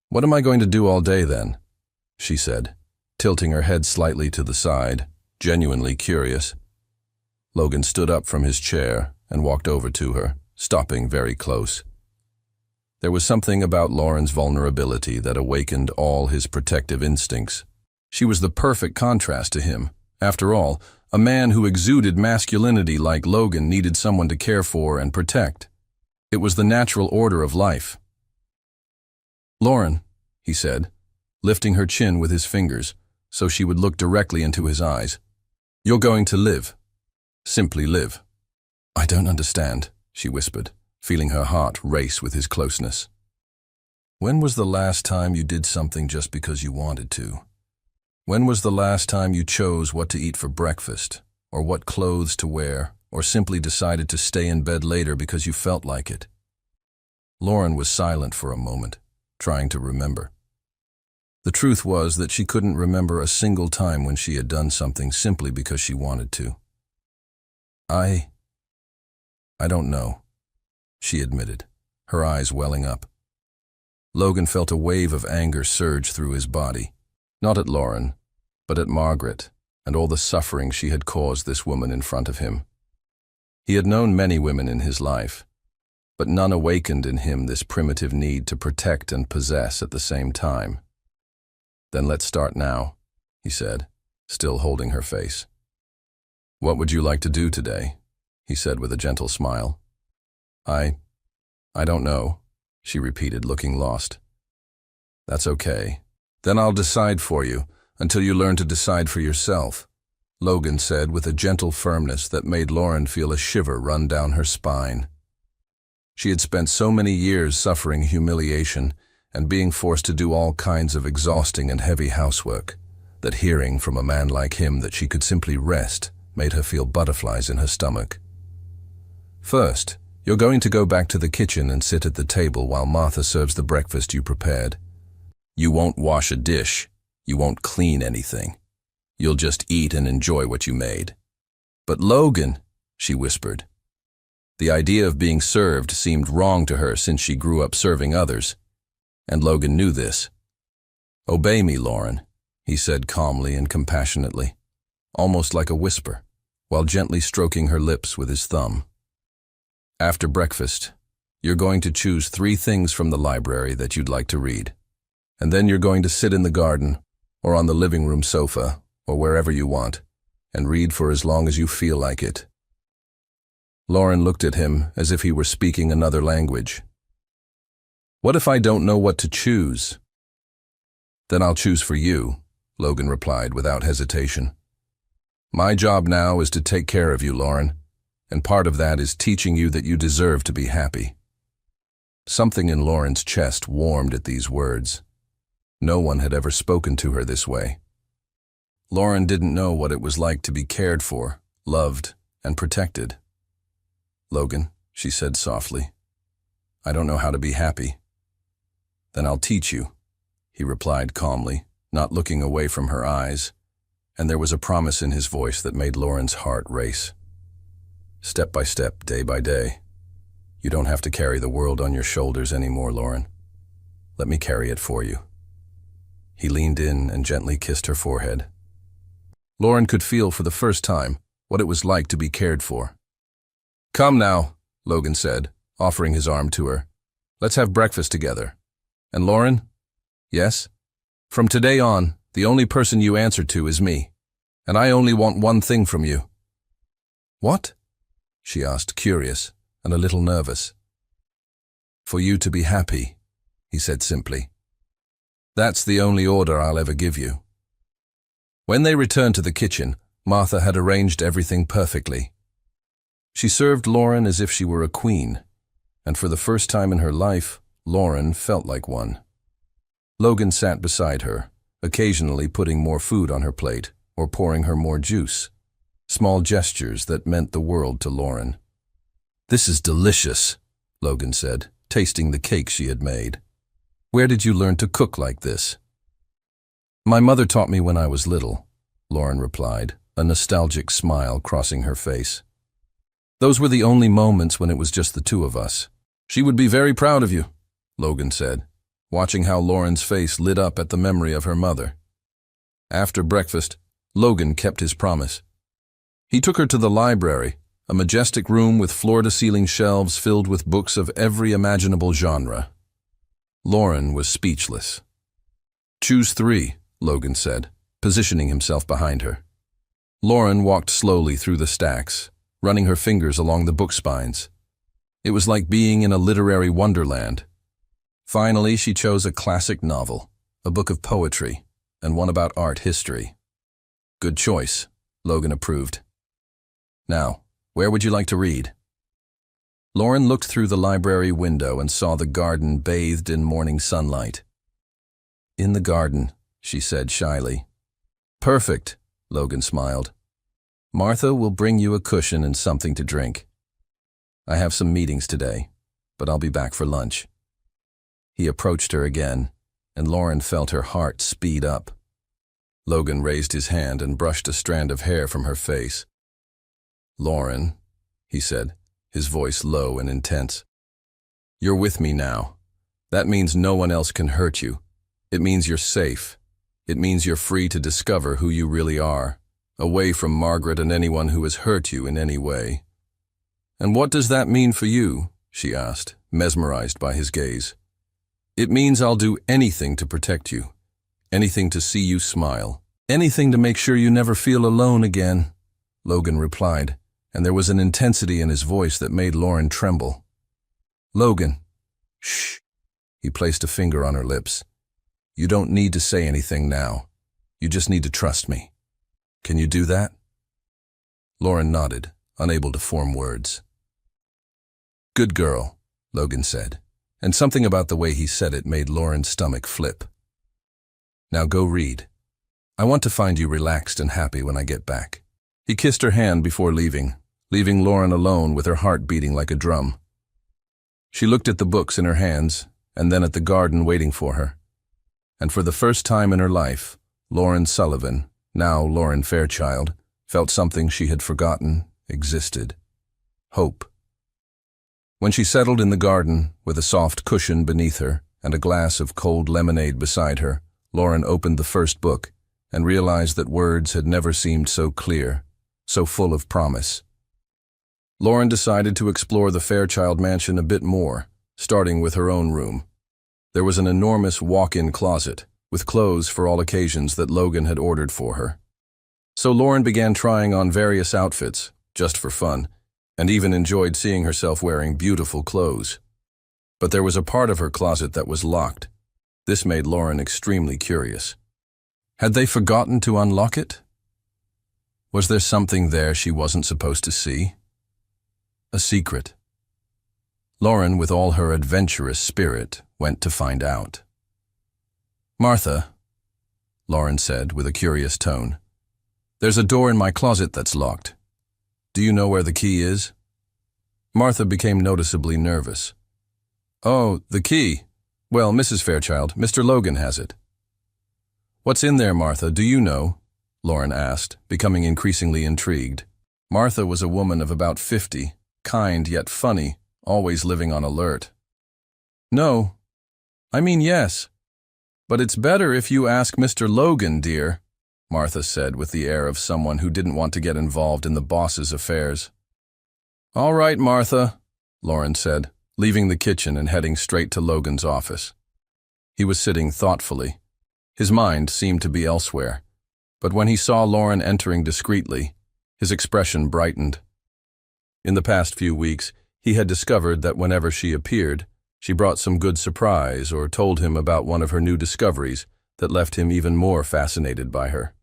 what am I going to do all day then?" she said, tilting her head slightly to the side, genuinely curious. Logan stood up from his chair and walked over to her, stopping very close. There was something about Lauren's vulnerability that awakened all his protective instincts. She was the perfect contrast to him. After all, a man who exuded masculinity like Logan needed someone to care for and protect. It was the natural order of life. "Lauren," he said, lifting her chin with his fingers so she would look directly into his eyes, "you're going to live. Simply live." "I don't understand," she whispered, feeling her heart race with his closeness. "When was the last time you did something just because you wanted to? When was the last time you chose what to eat for breakfast, or what clothes to wear, or simply decided to stay in bed later because you felt like it?" Lauren was silent for a moment, trying to remember. The truth was that she couldn't remember a single time when she had done something simply because she wanted to. I don't know," she admitted, her eyes welling up. Logan felt a wave of anger surge through his body, not at Lauren, but at Margaret and all the suffering she had caused this woman in front of him. He had known many women in his life, but none awakened in him this primitive need to protect and possess at the same time. "Then let's start now," he said, still holding her face. "What would you like to do today?" he said with a gentle smile. I don't know," she repeated, looking lost. "That's okay. Then I'll decide for you, until you learn to decide for yourself," Logan said with a gentle firmness that made Lauren feel a shiver run down her spine. She had spent so many years suffering humiliation and being forced to do all kinds of exhausting and heavy housework, that hearing from a man like him that she could simply rest made her feel butterflies in her stomach. "First, you're going to go back to the kitchen and sit at the table while Martha serves the breakfast you prepared. You won't wash a dish. You won't clean anything. You'll just eat and enjoy what you made." "But Logan," she whispered. The idea of being served seemed wrong to her since she grew up serving others, and Logan knew this. "Obey me, Lauren," he said calmly and compassionately, almost like a whisper, while gently stroking her lips with his thumb. "After breakfast, you're going to choose 3 things from the library that you'd like to read, and then you're going to sit in the garden or on the living room sofa or wherever you want and read for as long as you feel like it." Lauren looked at him as if he were speaking another language. "What if I don't know what to choose?" "Then I'll choose for you," Logan replied without hesitation. "My job now is to take care of you, Lauren, and part of that is teaching you that you deserve to be happy." Something in Lauren's chest warmed at these words. No one had ever spoken to her this way. Lauren didn't know what it was like to be cared for, loved, and protected. "Logan," she said softly, "I don't know how to be happy." "Then I'll teach you," he replied calmly, not looking away from her eyes, and there was a promise in his voice that made Lauren's heart race. "Step by step, day by day. You don't have to carry the world on your shoulders anymore, Lauren. Let me carry it for you." He leaned in and gently kissed her forehead. Lauren could feel for the first time what it was like to be cared for. "Come now," Logan said, offering his arm to her. "Let's have breakfast together. And Lauren?" "Yes? From today on, the only person you answer to is me, and I only want one thing from you." "What?" she asked, curious and a little nervous. "For you to be happy," he said simply. "That's the only order I'll ever give you." When they returned to the kitchen, Martha had arranged everything perfectly. She served Lauren as if she were a queen, and for the first time in her life, Lauren felt like one. Logan sat beside her, occasionally putting more food on her plate or pouring her more juice, small gestures that meant the world to Lauren. "This is delicious," Logan said, tasting the cake she had made. "Where did you learn to cook like this?" "My mother taught me when I was little," Lauren replied, a nostalgic smile crossing her face. "Those were the only moments when it was just the two of us. She would be very proud of you, Logan said, watching how Lauren's face lit up at the memory of her mother. After breakfast, Logan kept his promise. He took her to the library, a majestic room with floor-to-ceiling shelves filled with books of every imaginable genre. Lauren was speechless. "Choose 3, Logan said, positioning himself behind her. Lauren walked slowly through the stacks, running her fingers along the book spines. It was like being in a literary wonderland. Finally, she chose a classic novel, a book of poetry, and one about art history. "Good choice," Logan approved. "Now, where would you like to read?" Lauren looked through the library window and saw the garden bathed in morning sunlight. "In the garden," she said shyly. "Perfect," Logan smiled. "Martha will bring you a cushion and something to drink. I have some meetings today, but I'll be back for lunch." He approached her again, and Lauren felt her heart speed up. Logan raised his hand and brushed a strand of hair from her face. "Lauren," he said, his voice low and intense. "You're with me now. That means no one else can hurt you. It means you're safe. It means you're free to discover who you really are, away from Margaret and anyone who has hurt you in any way." "And what does that mean for you?" she asked, mesmerized by his gaze. "It means I'll do anything to protect you, anything to see you smile, anything to make sure you never feel alone again," Logan replied, and there was an intensity in his voice that made Lauren tremble. "Logan." "Shh." He placed a finger on her lips. "You don't need to say anything now. You just need to trust me. Can you do that?" Lauren nodded, unable to form words. "Good girl," Logan said, and something about the way he said it made Lauren's stomach flip. "Now go read. I want to find you relaxed and happy when I get back." He kissed her hand before leaving Lauren alone with her heart beating like a drum. She looked at the books in her hands and then at the garden waiting for her. And for the first time in her life, Lauren Sullivan, now Lauren Fairchild, felt something she had forgotten existed: hope. When she settled in the garden, with a soft cushion beneath her and a glass of cold lemonade beside her, Lauren opened the first book and realized that words had never seemed so clear, so full of promise. Lauren decided to explore the Fairchild mansion a bit more, starting with her own room. There was an enormous walk-in closet, with clothes for all occasions that Logan had ordered for her. So Lauren began trying on various outfits, just for fun, and even enjoyed seeing herself wearing beautiful clothes. But there was a part of her closet that was locked. This made Lauren extremely curious. Had they forgotten to unlock it? Was there something there she wasn't supposed to see? A secret. Lauren, with all her adventurous spirit, went to find out. "Martha," Lauren said with a curious tone, "there's a door in my closet that's locked. Do you know where the key is?" Martha became noticeably nervous. "Oh, the key. Well, Mrs. Fairchild, Mr. Logan has it." "What's in there, Martha, do you know?" Lauren asked, becoming increasingly intrigued. Martha was a woman of about 50, kind yet funny, always living on alert. "No. I mean, yes. But it's better if you ask Mr. Logan, dear," Martha said with the air of someone who didn't want to get involved in the boss's affairs. "All right, Martha," Lauren said, leaving the kitchen and heading straight to Logan's office. He was sitting thoughtfully. His mind seemed to be elsewhere, but when he saw Lauren entering discreetly, his expression brightened. In the past few weeks, he had discovered that whenever she appeared, she brought some good surprise or told him about one of her new discoveries that left him even more fascinated by her.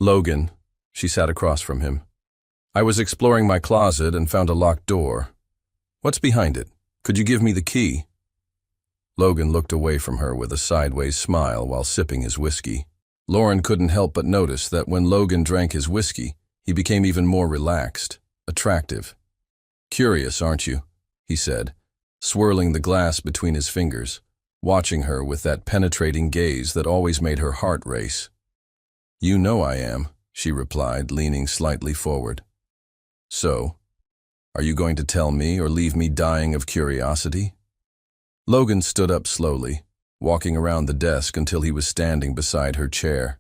"Logan," she sat across from him. "I was exploring my closet and found a locked door. What's behind it? Could you give me the key?" Logan looked away from her with a sideways smile while sipping his whiskey. Lauren couldn't help but notice that when Logan drank his whiskey, he became even more relaxed, attractive. "Curious, aren't you?" he said, swirling the glass between his fingers, watching her with that penetrating gaze that always made her heart race. "You know I am," she replied, leaning slightly forward. "So, Are you going to tell me or leave me dying of curiosity? Logan stood up slowly, walking around the desk until he was standing beside her chair.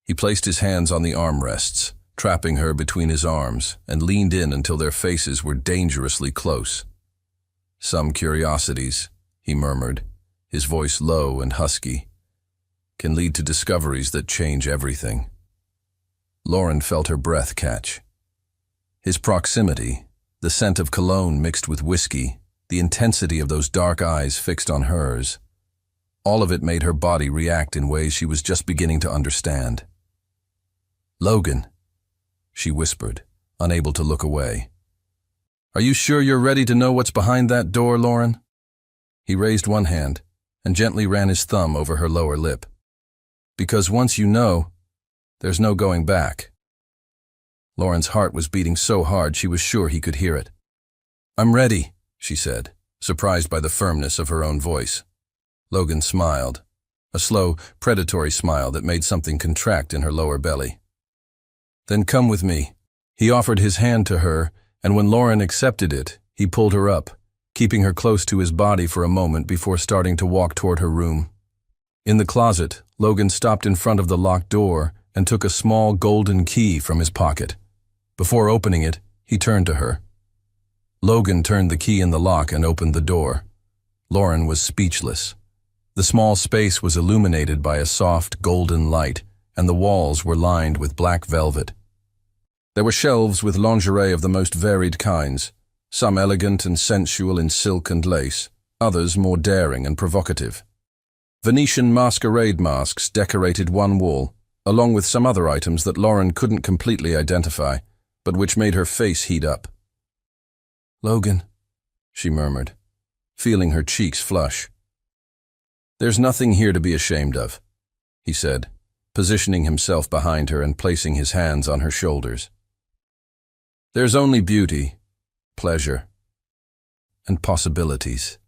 He placed his hands on the armrests, trapping her between his arms, and leaned in until their faces were dangerously close. Some curiosities, he murmured, his voice low and husky, can lead to discoveries that change everything. Lauren felt her breath catch. His proximity, the scent of cologne mixed with whiskey, the intensity of those dark eyes fixed on hers, all of it made her body react in ways she was just beginning to understand. "Logan," she whispered, unable to look away. "Are you sure you're ready to know what's behind that door, Lauren?" He raised one hand and gently ran his thumb over her lower lip. "Because once you know, there's no going back." Lauren's heart was beating so hard she was sure he could hear it. "I'm ready," she said, surprised by the firmness of her own voice. Logan smiled, a slow, predatory smile that made something contract in her lower belly. "Then come with me." He offered his hand to her, and when Lauren accepted it, he pulled her up, keeping her close to his body for a moment before starting to walk toward her room. In the closet, Logan stopped in front of the locked door and took a small golden key from his pocket. Before opening it, he turned to her. Logan turned the key in the lock and opened the door. Lauren was speechless. The small space was illuminated by a soft, golden light, and the walls were lined with black velvet. There were shelves with lingerie of the most varied kinds, some elegant and sensual in silk and lace, others more daring and provocative. Venetian masquerade masks decorated one wall, along with some other items that Lauren couldn't completely identify, but which made her face heat up. "Logan," she murmured, feeling her cheeks flush. "There's nothing here to be ashamed of," he said, positioning himself behind her and placing his hands on her shoulders. "There's only beauty, pleasure, and possibilities."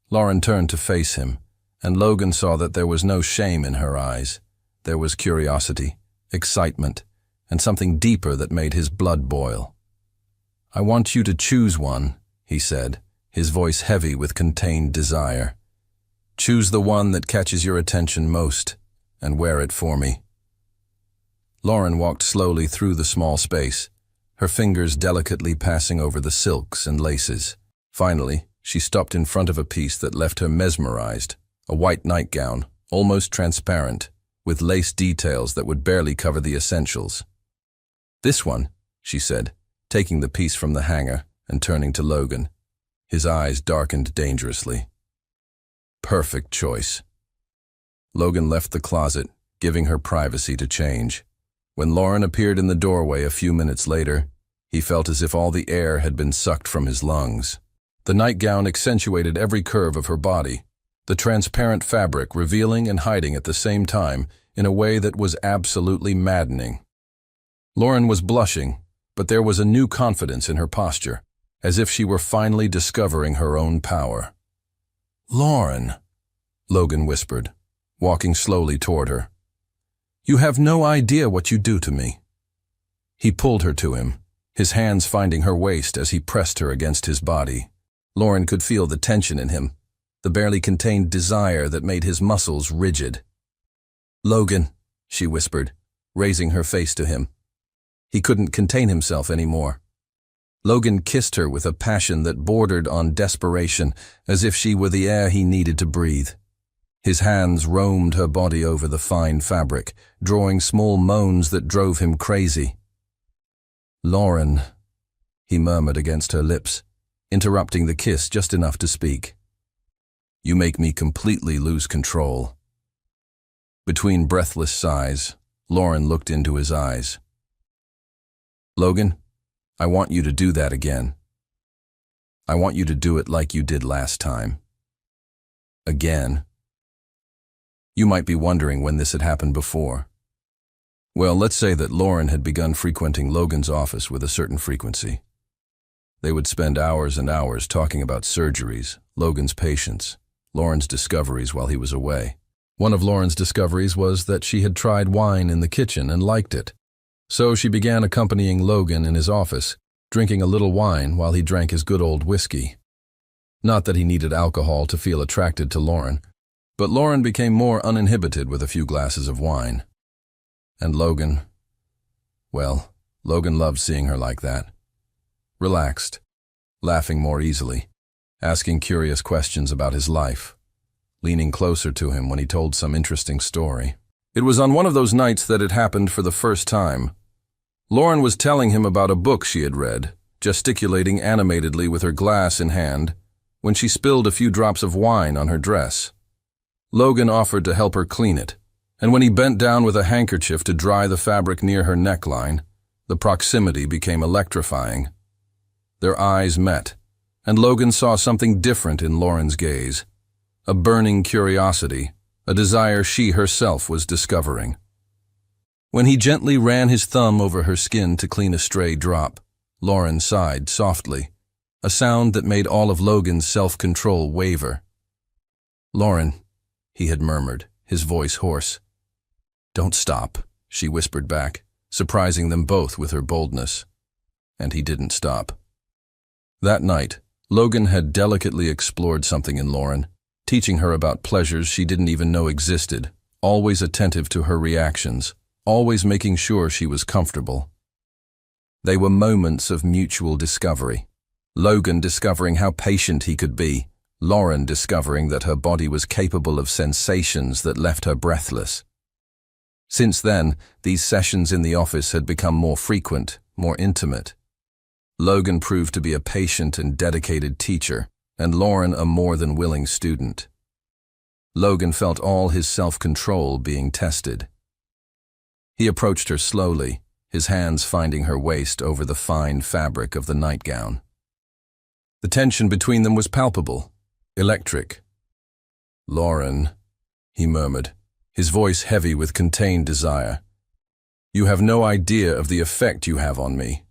Lauren turned to face him, and Logan saw that there was no shame in her eyes. There was curiosity, excitement, and something deeper that made his blood boil. "I want you to choose one," he said, his voice heavy with contained desire. "Choose the one that catches your attention most, and wear it for me." Lauren walked slowly through the small space, her fingers delicately passing over the silks and laces. Finally, she stopped in front of a piece that left her mesmerized, a white nightgown, almost transparent, with lace details that would barely cover the essentials. "This one," she said, taking the piece from the hanger and turning to Logan. His eyes darkened dangerously. "Perfect choice." Logan left the closet, giving her privacy to change. When Lauren appeared in the doorway a few minutes later, he felt as if all the air had been sucked from his lungs. The nightgown accentuated every curve of her body, the transparent fabric revealing and hiding at the same time in a way that was absolutely maddening. Lauren was blushing, but there was a new confidence in her posture, as if she were finally discovering her own power. "Lauren," Logan whispered, walking slowly toward her. "You have no idea what you do to me." He pulled her to him, his hands finding her waist as he pressed her against his body. Lauren could feel the tension in him, the barely contained desire that made his muscles rigid. "Logan," she whispered, raising her face to him. He couldn't contain himself anymore. Logan kissed her with a passion that bordered on desperation, as if she were the air he needed to breathe. His hands roamed her body over the fine fabric, drawing small moans that drove him crazy. "Lauren," he murmured against her lips, interrupting the kiss just enough to speak. "You make me completely lose control." Between breathless sighs, Lauren looked into his eyes. "Logan, I want you to do that again. I want you to do it like you did last time. Again." You might be wondering when this had happened before. Well, let's say that Lauren had begun frequenting Logan's office with a certain frequency. They would spend hours and hours talking about surgeries, Logan's patients, Lauren's discoveries while he was away. One of Lauren's discoveries was that she had tried wine in the kitchen and liked it. So she began accompanying Logan in his office, drinking a little wine while he drank his good old whiskey. Not that he needed alcohol to feel attracted to Lauren, but Lauren became more uninhibited with a few glasses of wine. And Logan, well, Logan loved seeing her like that. Relaxed, laughing more easily, asking curious questions about his life, leaning closer to him when he told some interesting story. It was on one of those nights that it happened for the first time. Lauren was telling him about a book she had read, gesticulating animatedly with her glass in hand, when she spilled a few drops of wine on her dress. Logan offered to help her clean it, and when he bent down with a handkerchief to dry the fabric near her neckline, the proximity became electrifying. Their eyes met, and Logan saw something different in Lauren's gaze, a burning curiosity, a desire she herself was discovering. When he gently ran his thumb over her skin to clean a stray drop, Lauren sighed softly, a sound that made all of Logan's self-control waver. "Lauren," he had murmured, his voice hoarse. "Don't stop," she whispered back, surprising them both with her boldness. And he didn't stop. That night, Logan had delicately explored something in Lauren, teaching her about pleasures she didn't even know existed, always attentive to her reactions, always making sure she was comfortable. They were moments of mutual discovery. Logan discovering how patient he could be, Lauren discovering that her body was capable of sensations that left her breathless. Since then, these sessions in the office had become more frequent, more intimate. Logan proved to be a patient and dedicated teacher, and Lauren a more than willing student. Logan felt all his self-control being tested. He approached her slowly, his hands finding her waist over the fine fabric of the nightgown. The tension between them was palpable, electric. "Lauren," he murmured, his voice heavy with contained desire. "You have no idea of the effect you have on me."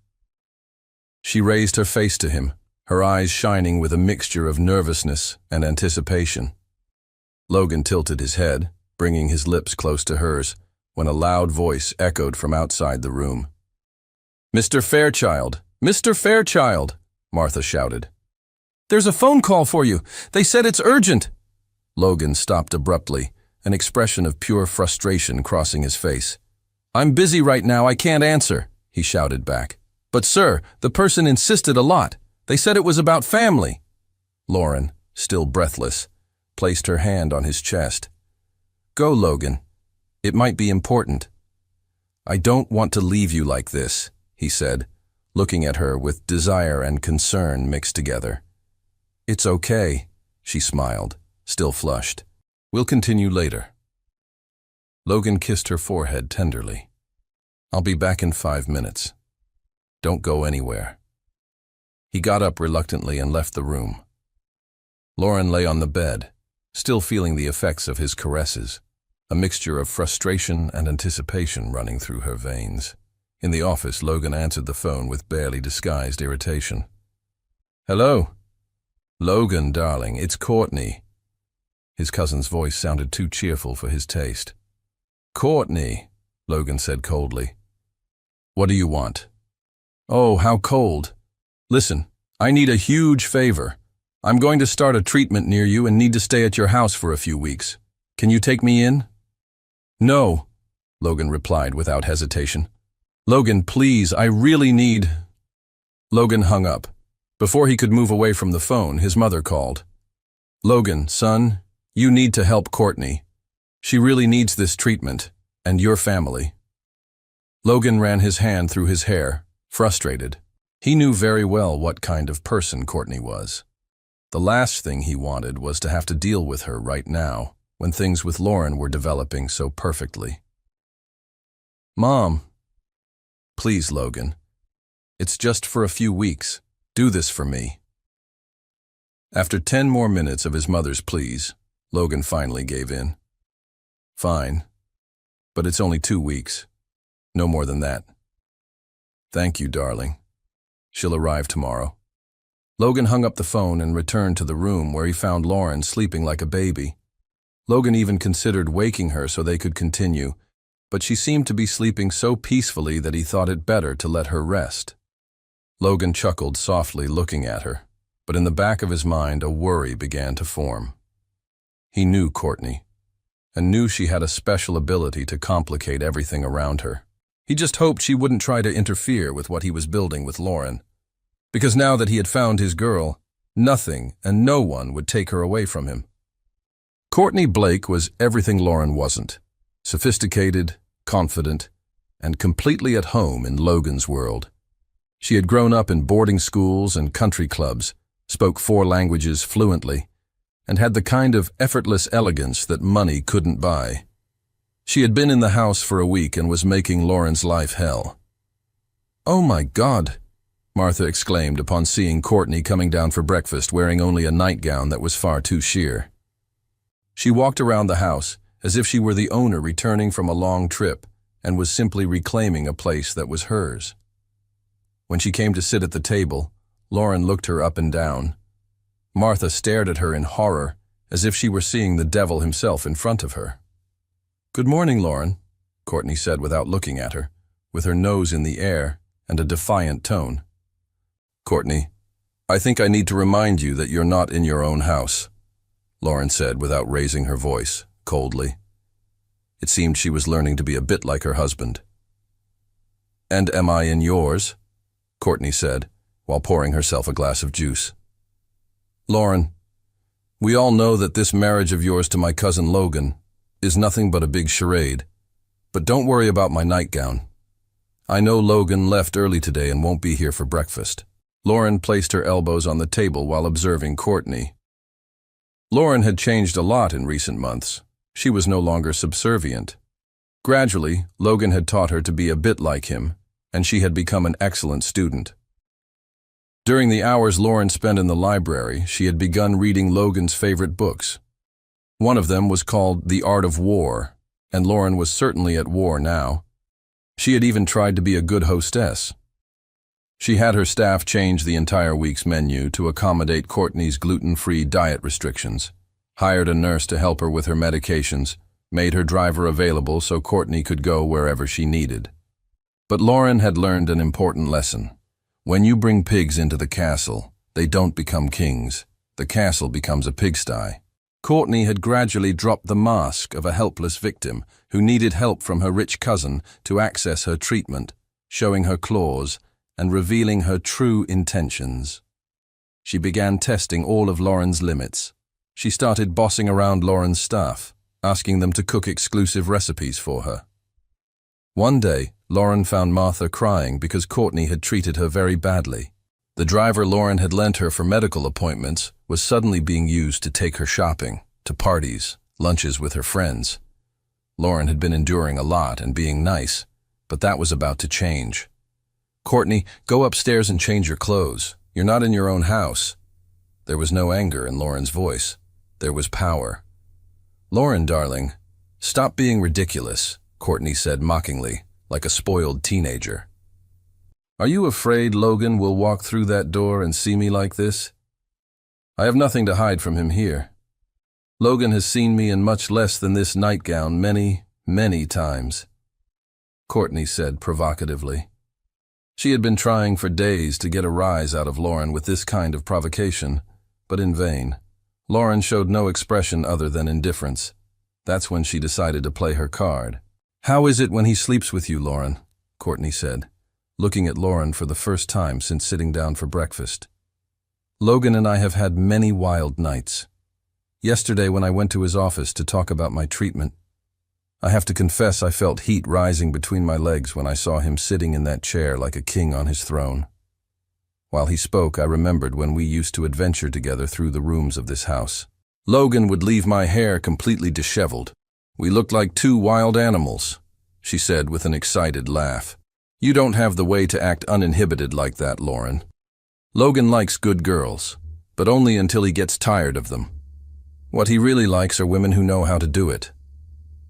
She raised her face to him, her eyes shining with a mixture of nervousness and anticipation. Logan tilted his head, bringing his lips close to hers, when a loud voice echoed from outside the room. "Mr. Fairchild! Mr. Fairchild!" Martha shouted. "There's a phone call for you. They said it's urgent." Logan stopped abruptly, an expression of pure frustration crossing his face. "I'm busy right now, I can't answer," he shouted back. "But sir, the person insisted a lot. They said it was about family." Lauren, still breathless, placed her hand on his chest. "Go, Logan. It might be important." "I don't want to leave you like this," he said, looking at her with desire and concern mixed together. "It's okay," she smiled, still flushed. "We'll continue later." Logan kissed her forehead tenderly. "I'll be back in 5 minutes. Don't go anywhere." He got up reluctantly and left the room. Lauren lay on the bed, still feeling the effects of his caresses, a mixture of frustration and anticipation running through her veins. In the office, Logan answered the phone with barely disguised irritation. "Hello?" "Logan, darling, it's Courtney." His cousin's voice sounded too cheerful for his taste. "Courtney," Logan said coldly. "What do you want?" "Oh, how cold. Listen, I need a huge favor. I'm going to start a treatment near you and need to stay at your house for a few weeks. Can you take me in?" "No," Logan replied without hesitation. "Logan, please, I really need—" Logan hung up. Before he could move away from the phone, his mother called. "Logan, son, you need to help Courtney. She really needs this treatment, and your family." Logan ran his hand through his hair, frustrated. He knew very well what kind of person Courtney was. The last thing he wanted was to have to deal with her right now, when things with Lauren were developing so perfectly. "Mom." "Please, Logan. It's just for a few weeks. Do this for me." After 10 more minutes of his mother's pleas, Logan finally gave in. "Fine, but it's only 2 weeks. No more than that." "Thank you, darling. She'll arrive tomorrow." Logan hung up the phone and returned to the room where he found Lauren sleeping like a baby. Logan even considered waking her so they could continue, but she seemed to be sleeping so peacefully that he thought it better to let her rest. Logan chuckled softly, looking at her, but in the back of his mind a worry began to form. He knew Courtney, and knew she had a special ability to complicate everything around her. He just hoped she wouldn't try to interfere with what he was building with Lauren, because now that he had found his girl, nothing and no one would take her away from him. Courtney Blake was everything Lauren wasn't: sophisticated, confident, and completely at home in Logan's world. She had grown up in boarding schools and country clubs, spoke 4 languages fluently, and had the kind of effortless elegance that money couldn't buy. She had been in the house for a week and was making Lauren's life hell. "Oh my God," Martha exclaimed upon seeing Courtney coming down for breakfast wearing only a nightgown that was far too sheer. She walked around the house as if she were the owner returning from a long trip and was simply reclaiming a place that was hers. When she came to sit at the table, Lauren looked her up and down. Martha stared at her in horror, as if she were seeing the devil himself in front of her. "Good morning, Lauren," Courtney said without looking at her, with her nose in the air and a defiant tone. "Courtney, I think I need to remind you that you're not in your own house," Lauren said without raising her voice, coldly. It seemed she was learning to be a bit like her husband. "And am I in yours?" Courtney said, while pouring herself a glass of juice. "Lauren, we all know that this marriage of yours to my cousin Logan is nothing but a big charade, but don't worry about my nightgown. I know Logan left early today and won't be here for breakfast." Lauren placed her elbows on the table while observing Courtney. Lauren had changed a lot in recent months. She was no longer subservient. Gradually, Logan had taught her to be a bit like him, and she had become an excellent student. During the hours Lauren spent in the library, she had begun reading Logan's favorite books. One of them was called The Art of War, and Lauren was certainly at war now. She had even tried to be a good hostess. She had her staff change the entire week's menu to accommodate Courtney's gluten-free diet restrictions, hired a nurse to help her with her medications, made her driver available so Courtney could go wherever she needed. But Lauren had learned an important lesson. When you bring pigs into the castle, they don't become kings. The castle becomes a pigsty. Courtney had gradually dropped the mask of a helpless victim who needed help from her rich cousin to access her treatment, showing her claws and revealing her true intentions. She began testing all of Lauren's limits. She started bossing around Lauren's staff, asking them to cook exclusive recipes for her. One day, Lauren found Martha crying because Courtney had treated her very badly. The driver Lauren had lent her for medical appointments was suddenly being used to take her shopping, to parties, lunches with her friends. Lauren had been enduring a lot and being nice, but that was about to change. "Courtney, go upstairs and change your clothes. You're not in your own house." There was no anger in Lauren's voice. There was power. "Lauren, darling, stop being ridiculous," Courtney said mockingly, like a spoiled teenager. "Are you afraid Logan will walk through that door and see me like this? I have nothing to hide from him here. Logan has seen me in much less than this nightgown many, many times," Courtney said provocatively. She had been trying for days to get a rise out of Lauren with this kind of provocation, but in vain. Lauren showed no expression other than indifference. That's when she decided to play her card. "How is it when he sleeps with you, Lauren?" Courtney said, looking at Lauren for the first time since sitting down for breakfast. "Logan and I have had many wild nights. Yesterday when I went to his office to talk about my treatment, I have to confess I felt heat rising between my legs when I saw him sitting in that chair like a king on his throne. While he spoke, I remembered when we used to adventure together through the rooms of this house. Logan would leave my hair completely disheveled. We looked like 2 wild animals," she said with an excited laugh. "You don't have the way to act uninhibited like that, Lauren. Logan likes good girls, but only until he gets tired of them. What he really likes are women who know how to do it.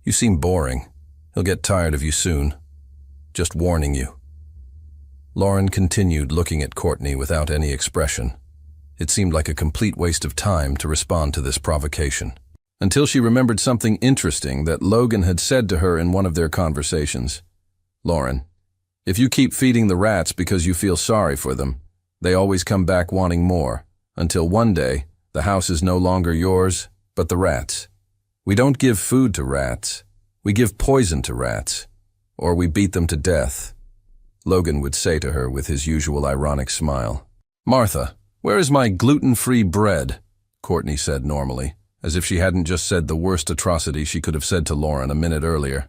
You seem boring. He'll get tired of you soon. Just warning you." Lauren continued looking at Courtney without any expression. It seemed like a complete waste of time to respond to this provocation, until she remembered something interesting that Logan had said to her in one of their conversations. "Lauren, If you keep feeding the rats because you feel sorry for them, they always come back wanting more, until one day, the house is no longer yours, but the rats. We don't give food to rats. We give poison to rats, or we beat them to death," Logan would say to her with his usual ironic smile. "Martha, where is my gluten-free bread?" Courtney said normally, as if she hadn't just said the worst atrocity she could have said to Lauren a minute earlier.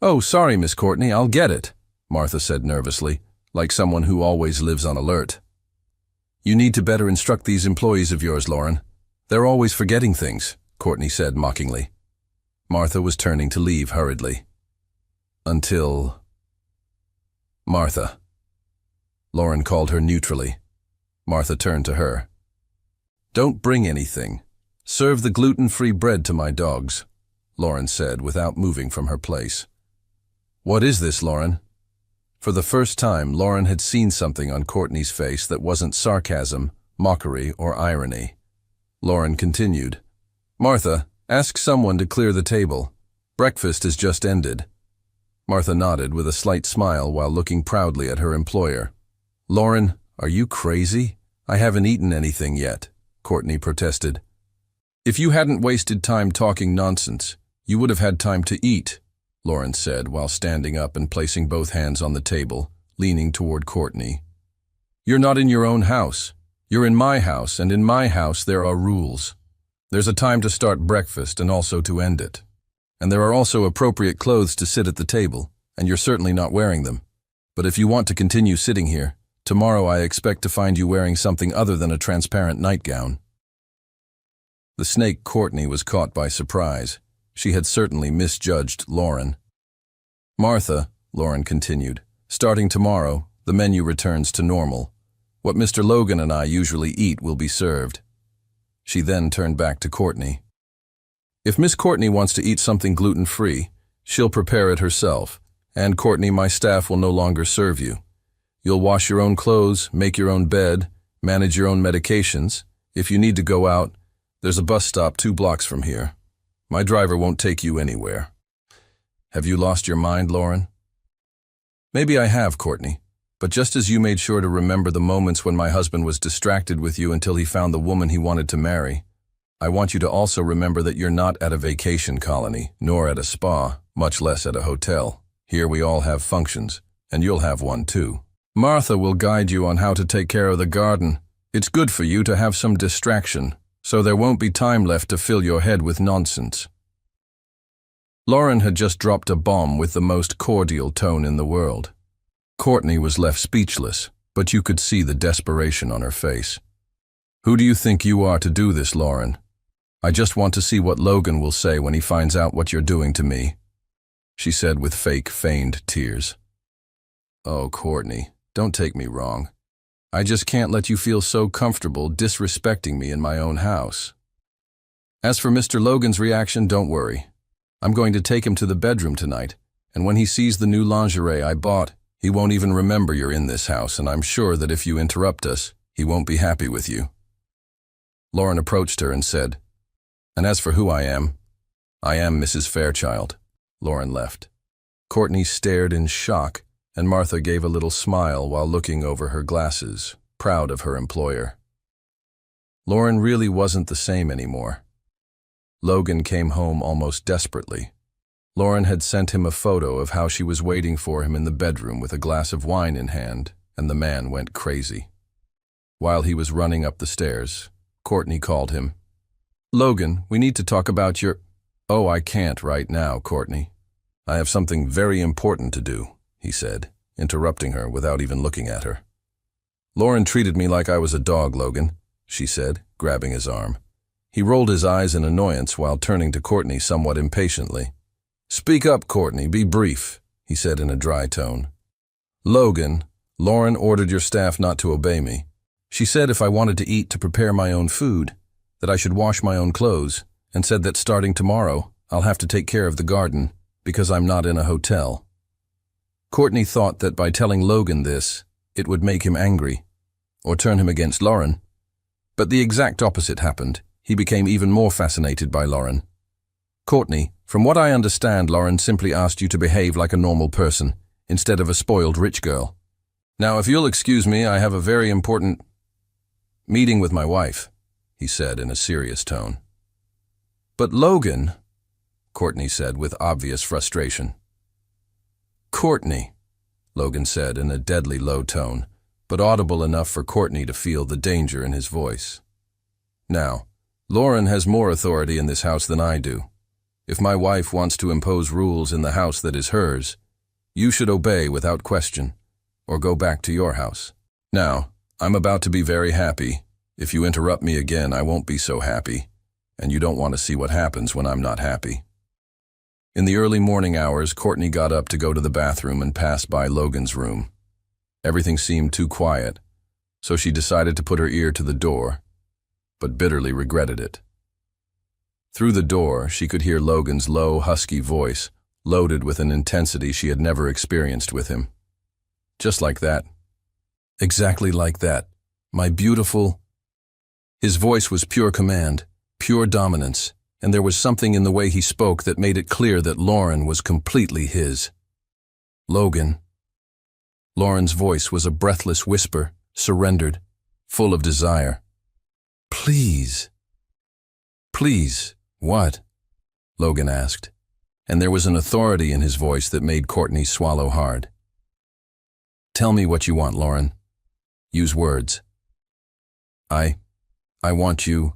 "Oh, sorry, Miss Courtney, I'll get it," Martha said nervously, like someone who always lives on alert. "You need to better instruct these employees of yours, Lauren. They're always forgetting things," Courtney said mockingly. Martha was turning to leave hurriedly. Until... "Martha." Lauren called her neutrally. Martha turned to her. "Don't bring anything. Serve the gluten-free bread to my dogs," Lauren said without moving from her place. "What is this, Lauren?" For the first time, Lauren had seen something on Courtney's face that wasn't sarcasm, mockery, or irony. Lauren continued, "Martha, ask someone to clear the table. Breakfast has just ended." Martha nodded with a slight smile while looking proudly at her employer. "Lauren, are you crazy? I haven't eaten anything yet," Courtney protested. "If you hadn't wasted time talking nonsense, you would have had time to eat," Lauren said while standing up and placing both hands on the table, leaning toward Courtney. "You're not in your own house. You're in my house, and in my house there are rules. There's a time to start breakfast and also to end it. And there are also appropriate clothes to sit at the table, and you're certainly not wearing them. But if you want to continue sitting here, tomorrow I expect to find you wearing something other than a transparent nightgown." The snake Courtney was caught by surprise. She had certainly misjudged Lauren. "Martha," Lauren continued, "starting tomorrow, the menu returns to normal. What Mr. Logan and I usually eat will be served." She then turned back to Courtney. "If Miss Courtney wants to eat something gluten-free, she'll prepare it herself, and Courtney, my staff will no longer serve you. You'll wash your own clothes, make your own bed, manage your own medications. If you need to go out, there's a bus stop 2 blocks from here. My driver won't take you anywhere." "Have you lost your mind, Lauren?" "Maybe I have, Courtney. But just as you made sure to remember the moments when my husband was distracted with you until he found the woman he wanted to marry, I want you to also remember that you're not at a vacation colony, nor at a spa, much less at a hotel. Here we all have functions, and you'll have one too. Martha will guide you on how to take care of the garden. It's good for you to have some distraction, so there won't be time left to fill your head with nonsense." Lauren had just dropped a bomb with the most cordial tone in the world. Courtney was left speechless, but you could see the desperation on her face. "Who do you think you are to do this, Lauren? I just want to see what Logan will say when he finds out what you're doing to me," she said with feigned tears. "Oh, Courtney, don't take me wrong. I just can't let you feel so comfortable disrespecting me in my own house. As for Mr. Logan's reaction, don't worry. I'm going to take him to the bedroom tonight, and when he sees the new lingerie I bought, he won't even remember you're in this house, and I'm sure that if you interrupt us, he won't be happy with you." Lauren approached her and said, "And as for who I am Mrs. Fairchild." Lauren left. Courtney stared in shock, and Martha gave a little smile while looking over her glasses, proud of her employer. Lauren really wasn't the same anymore. Logan came home almost desperately. Lauren had sent him a photo of how she was waiting for him in the bedroom with a glass of wine in hand, and the man went crazy. While he was running up the stairs, Courtney called him. "Logan, we need to talk about your—" "Oh, I can't right now, Courtney. I have something very important to do," he said, interrupting her without even looking at her. "Lauren treated me like I was a dog, Logan," she said, grabbing his arm. He rolled his eyes in annoyance while turning to Courtney somewhat impatiently. "Speak up, Courtney, be brief," he said in a dry tone. "Logan, Lauren ordered your staff not to obey me. She said if I wanted to eat to prepare my own food, that I should wash my own clothes, and said that starting tomorrow, I'll have to take care of the garden, because I'm not in a hotel." Courtney thought that by telling Logan this, it would make him angry, or turn him against Lauren. But the exact opposite happened. He became even more fascinated by Lauren. "Courtney, from what I understand, Lauren simply asked you to behave like a normal person, instead of a spoiled rich girl. "Now, if you'll excuse me, I have a very important meeting with my wife," he said in a serious tone. "But Logan," Courtney said with obvious frustration. "Courtney," Logan said in a deadly low tone, but audible enough for Courtney to feel the danger in his voice. "Now, Lauren has more authority in this house than I do. If my wife wants to impose rules in the house that is hers, you should obey without question, or go back to your house. Now, I'm about to be very happy. If you interrupt me again, I won't be so happy, and you don't want to see what happens when I'm not happy." In the early morning hours, Courtney got up to go to the bathroom and passed by Logan's room. Everything seemed too quiet, so she decided to put her ear to the door, but bitterly regretted it. Through the door, she could hear Logan's low, husky voice, loaded with an intensity she had never experienced with him. Just like that. Exactly like that. "My beautiful..." His voice was pure command, pure dominance, and there was something in the way he spoke that made it clear that Lauren was completely his. "Logan." Lauren's voice was a breathless whisper, surrendered, full of desire. "Please." "Please, what?" Logan asked, and there was an authority in his voice that made Courtney swallow hard. "Tell me what you want, Lauren. Use words." I want you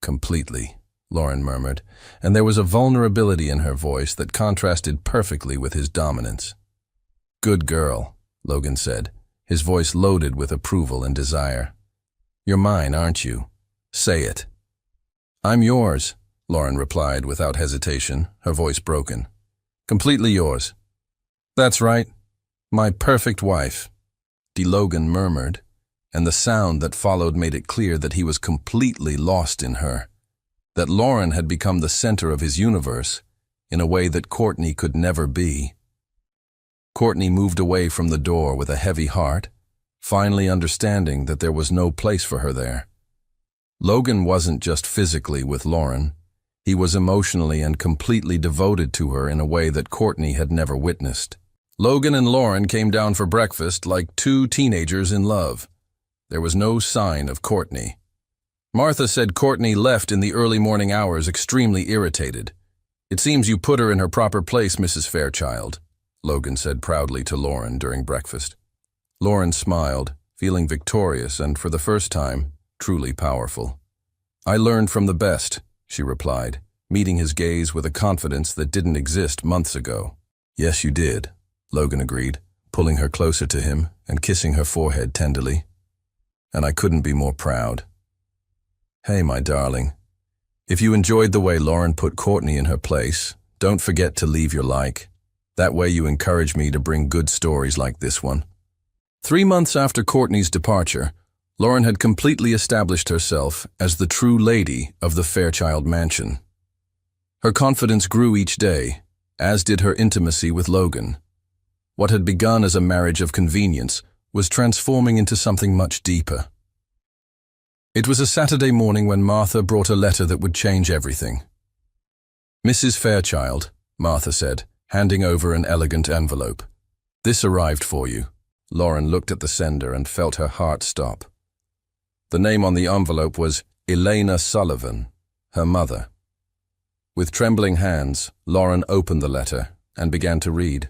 completely," Lauren murmured, and there was a vulnerability in her voice that contrasted perfectly with his dominance. "Good girl," Logan said, his voice loaded with approval and desire. "You're mine, aren't you? Say it." "I'm yours," Lauren replied without hesitation, her voice broken. "Completely yours." "That's right. My perfect wife," Logan murmured, and the sound that followed made it clear that he was completely lost in her, that Lauren had become the center of his universe in a way that Courtney could never be. Courtney moved away from the door with a heavy heart, finally understanding that there was no place for her there. Logan wasn't just physically with Lauren, he was emotionally and completely devoted to her in a way that Courtney had never witnessed. Logan and Lauren came down for breakfast like two teenagers in love. There was no sign of Courtney. Martha said Courtney left in the early morning hours extremely irritated. "It seems you put her in her proper place, Mrs. Fairchild," Logan said proudly to Lauren during breakfast. Lauren smiled, feeling victorious and, for the first time, truly powerful. "I learned from the best," she replied, meeting his gaze with a confidence that didn't exist months ago. "Yes, you did," Logan agreed, pulling her closer to him and kissing her forehead tenderly. "And I couldn't be more proud. Hey, my darling, if you enjoyed the way Lauren put Courtney in her place, don't forget to leave your like. That way you encourage me to bring good stories like this one." 3 months after Courtney's departure, Lauren had completely established herself as the true lady of the Fairchild Mansion. Her confidence grew each day, as did her intimacy with Logan. What had begun as a marriage of convenience was transforming into something much deeper. It was a Saturday morning when Martha brought a letter that would change everything. "Mrs. Fairchild," Martha said, handing over an elegant envelope. "This arrived for you." Lauren looked at the sender and felt her heart stop. The name on the envelope was Elena Sullivan, her mother. With trembling hands, Lauren opened the letter and began to read.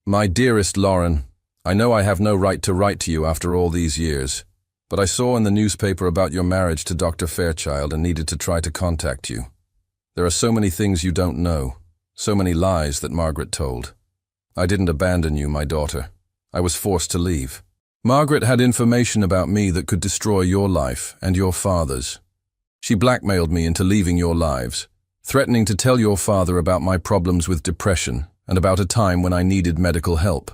"My dearest Lauren, I know I have no right to write to you after all these years, but I saw in the newspaper about your marriage to Dr. Fairchild and needed to try to contact you. There are so many things you don't know, so many lies that Margaret told. I didn't abandon you, my daughter. I was forced to leave. Margaret had information about me that could destroy your life and your father's. She blackmailed me into leaving your lives, threatening to tell your father about my problems with depression and about a time when I needed medical help.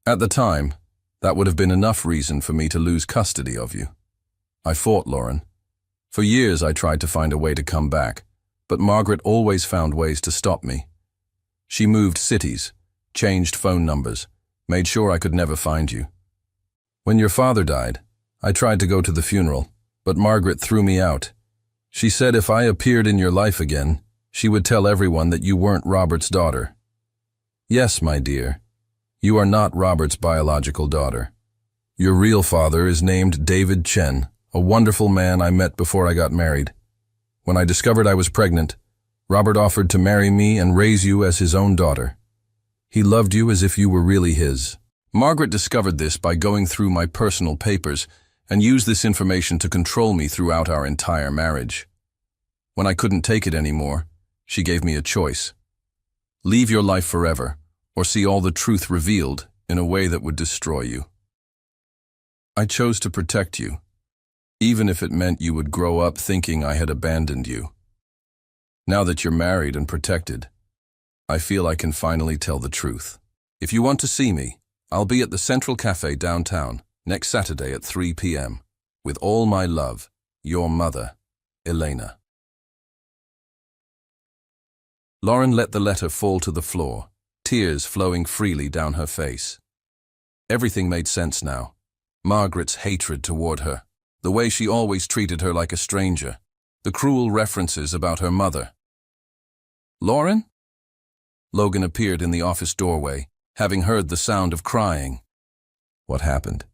At the time, that would have been enough reason for me to lose custody of you. I fought, Lauren. For years I tried to find a way to come back, but Margaret always found ways to stop me. She moved cities, changed phone numbers, made sure I could never find you. When your father died, I tried to go to the funeral, but Margaret threw me out. She said if I appeared in your life again, she would tell everyone that you weren't Robert's daughter. Yes, my dear. You are not Robert's biological daughter. Your real father is named David Chen, a wonderful man I met before I got married. When I discovered I was pregnant, Robert offered to marry me and raise you as his own daughter. He loved you as if you were really his. Margaret discovered this by going through my personal papers and used this information to control me throughout our entire marriage. When I couldn't take it anymore, she gave me a choice. Leave your life forever, or see all the truth revealed in a way that would destroy you. I chose to protect you, even if it meant you would grow up thinking I had abandoned you. Now that you're married and protected, I feel I can finally tell the truth. If you want to see me, I'll be at the Central Cafe downtown next Saturday at 3 p.m. With all my love, your mother, Elena. Lauren let the letter fall to the floor, tears flowing freely down her face. Everything made sense now. Margaret's hatred toward her, the way she always treated her like a stranger, the cruel references about her mother. Lauren? Logan appeared in the office doorway, having heard the sound of crying. What happened?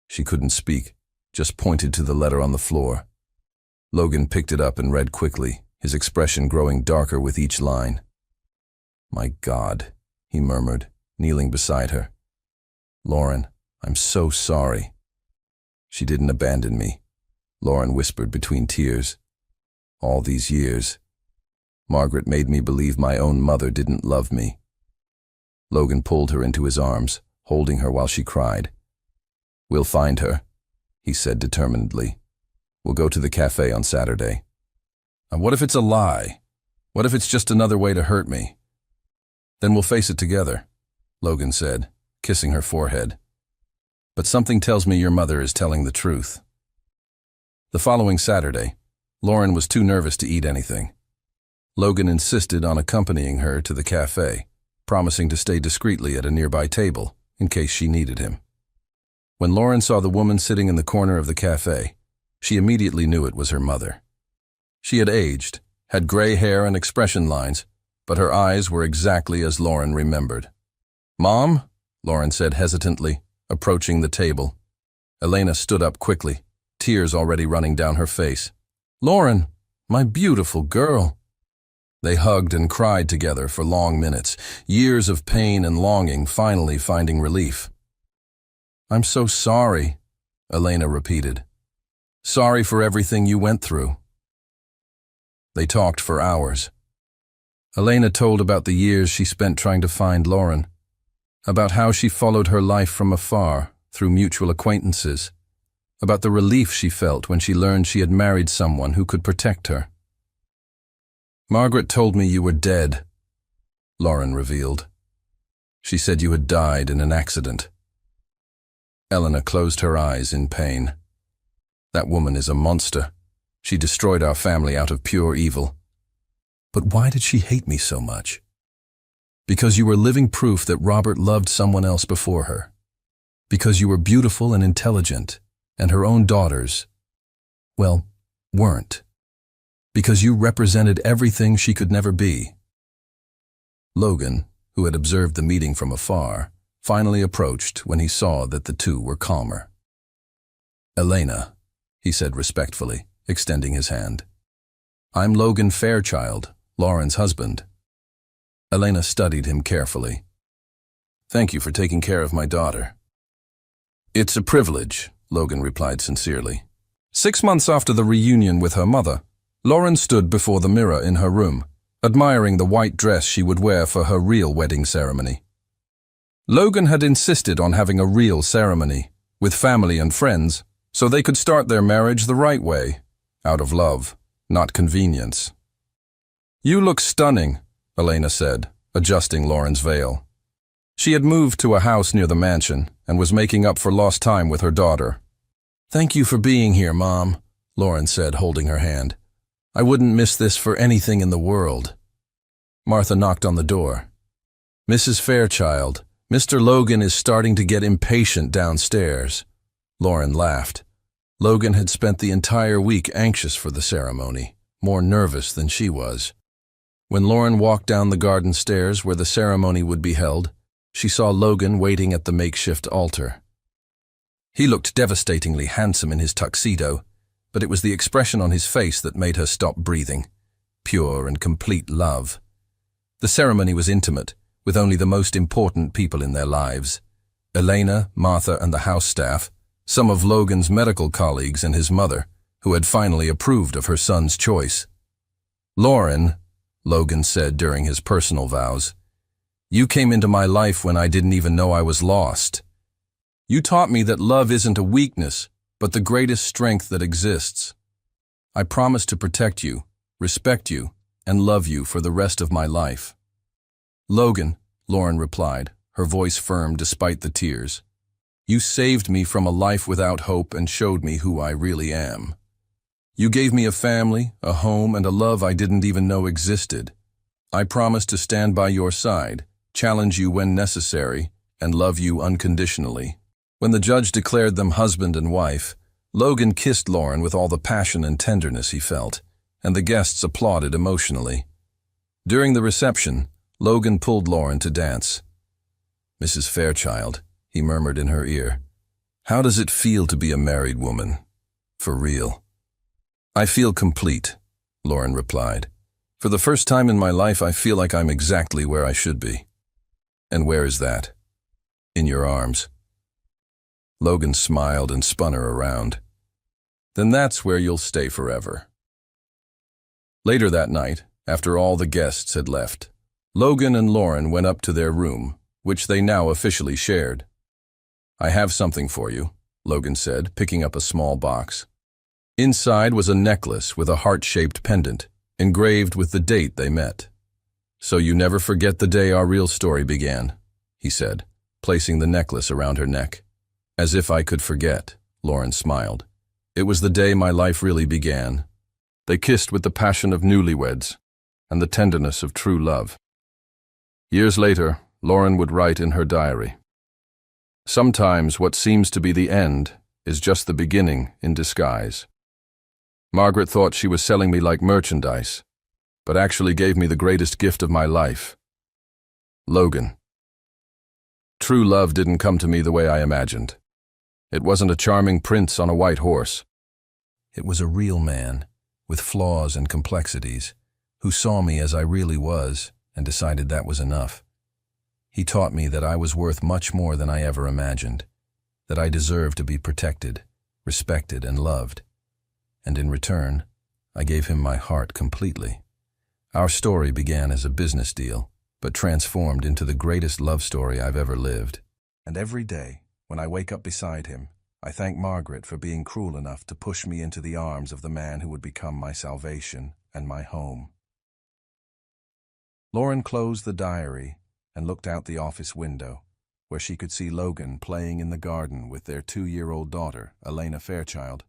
She couldn't speak, just pointed to the letter on the floor. Logan picked it up and read quickly, his expression growing darker with each line. My God, he murmured, kneeling beside her. Lauren, I'm so sorry. She didn't abandon me, Lauren whispered between tears. All these years, Margaret made me believe my own mother didn't love me. Logan pulled her into his arms, holding her while she cried. We'll find her, he said determinedly. We'll go to the cafe on Saturday. And what if it's a lie? What if it's just another way to hurt me? Then we'll face it together, Logan said, kissing her forehead. But something tells me your mother is telling the truth. The following Saturday, Lauren was too nervous to eat anything. Logan insisted on accompanying her to the cafe, promising to stay discreetly at a nearby table in case she needed him. When Lauren saw the woman sitting in the corner of the cafe, she immediately knew it was her mother. She had aged, had gray hair and expression lines, but her eyes were exactly as Lauren remembered. Mom? Lauren said hesitantly, approaching the table. Elena stood up quickly, tears already running down her face. Lauren, my beautiful girl. They hugged and cried together for long minutes, years of pain and longing finally finding relief. I'm so sorry, Elena repeated. Sorry for everything you went through. They talked for hours. Elena told about the years she spent trying to find Lauren, about how she followed her life from afar through mutual acquaintances, about the relief she felt when she learned she had married someone who could protect her. Margaret told me you were dead, Lauren revealed. She said you had died in an accident. Elena closed her eyes in pain. That woman is a monster. She destroyed our family out of pure evil. But why did she hate me so much? Because you were living proof that Robert loved someone else before her. Because you were beautiful and intelligent, and her own daughters, well, weren't. Because you represented everything she could never be. Logan, who had observed the meeting from afar, finally approached when he saw that the two were calmer. Elena, he said respectfully, extending his hand. I'm Logan Fairchild, Lauren's husband. Elena studied him carefully. Thank you for taking care of my daughter. It's a privilege, Logan replied sincerely. 6 months after the reunion with her mother, Lauren stood before the mirror in her room, admiring the white dress she would wear for her real wedding ceremony. Logan had insisted on having a real ceremony, with family and friends, so they could start their marriage the right way, out of love, not convenience. You look stunning, Elena said, adjusting Lauren's veil. She had moved to a house near the mansion and was making up for lost time with her daughter. Thank you for being here, Mom, Lauren said, holding her hand. I wouldn't miss this for anything in the world. Martha knocked on the door. Mrs. Fairchild, Mr. Logan is starting to get impatient downstairs. Lauren laughed. Logan had spent the entire week anxious for the ceremony, more nervous than she was. When Lauren walked down the garden stairs where the ceremony would be held, she saw Logan waiting at the makeshift altar. He looked devastatingly handsome in his tuxedo, but it was the expression on his face that made her stop breathing. Pure and complete love. The ceremony was intimate, with only the most important people in their lives. Elena, Martha, and the house staff, some of Logan's medical colleagues and his mother, who had finally approved of her son's choice. "Lauren," Logan said during his personal vows, "you came into my life when I didn't even know I was lost. You taught me that love isn't a weakness, but the greatest strength that exists. I promise to protect you, respect you, and love you for the rest of my life." "Logan," Lauren replied, her voice firm despite the tears, "you saved me from a life without hope and showed me who I really am. You gave me a family, a home, and a love I didn't even know existed. I promise to stand by your side, challenge you when necessary, and love you unconditionally." When the judge declared them husband and wife, Logan kissed Lauren with all the passion and tenderness he felt, and the guests applauded emotionally. During the reception, Logan pulled Lauren to dance. "Mrs. Fairchild," he murmured in her ear, "how does it feel to be a married woman? For real?" "I feel complete," Lauren replied. "For the first time in my life, I feel like I'm exactly where I should be." "And where is that?" "In your arms." Logan smiled and spun her around. "Then that's where you'll stay forever." Later that night, after all the guests had left, Logan and Lauren went up to their room, which they now officially shared. "I have something for you," Logan said, picking up a small box. Inside was a necklace with a heart-shaped pendant, engraved with the date they met. "So you never forget the day our real story began," he said, placing the necklace around her neck. "As if I could forget," Lauren smiled. "It was the day my life really began." They kissed with the passion of newlyweds and the tenderness of true love. Years later, Lauren would write in her diary, "Sometimes what seems to be the end is just the beginning in disguise. Margaret thought she was selling me like merchandise, but actually gave me the greatest gift of my life. Logan. True love didn't come to me the way I imagined. It wasn't a charming prince on a white horse. It was a real man, with flaws and complexities, who saw me as I really was and decided that was enough. He taught me that I was worth much more than I ever imagined, that I deserved to be protected, respected, and loved. And in return, I gave him my heart completely. Our story began as a business deal, but transformed into the greatest love story I've ever lived. And every day, when I wake up beside him, I thank Margaret for being cruel enough to push me into the arms of the man who would become my salvation and my home." Lauren closed the diary and looked out the office window, where she could see Logan playing in the garden with their 2-year-old daughter, Elena Fairchild,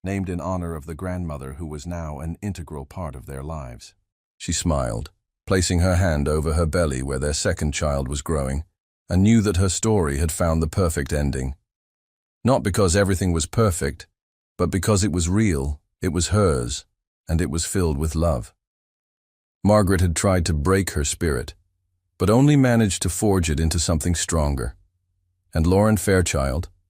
named in honor of the grandmother who was now an integral part of their lives. She smiled, placing her hand over her belly where their second child was growing, and knew that her story had found the perfect ending. Not because everything was perfect, but because it was real, it was hers, and it was filled with love. Margaret had tried to break her spirit, but only managed to forge it into something stronger. And Lauren Fairchild,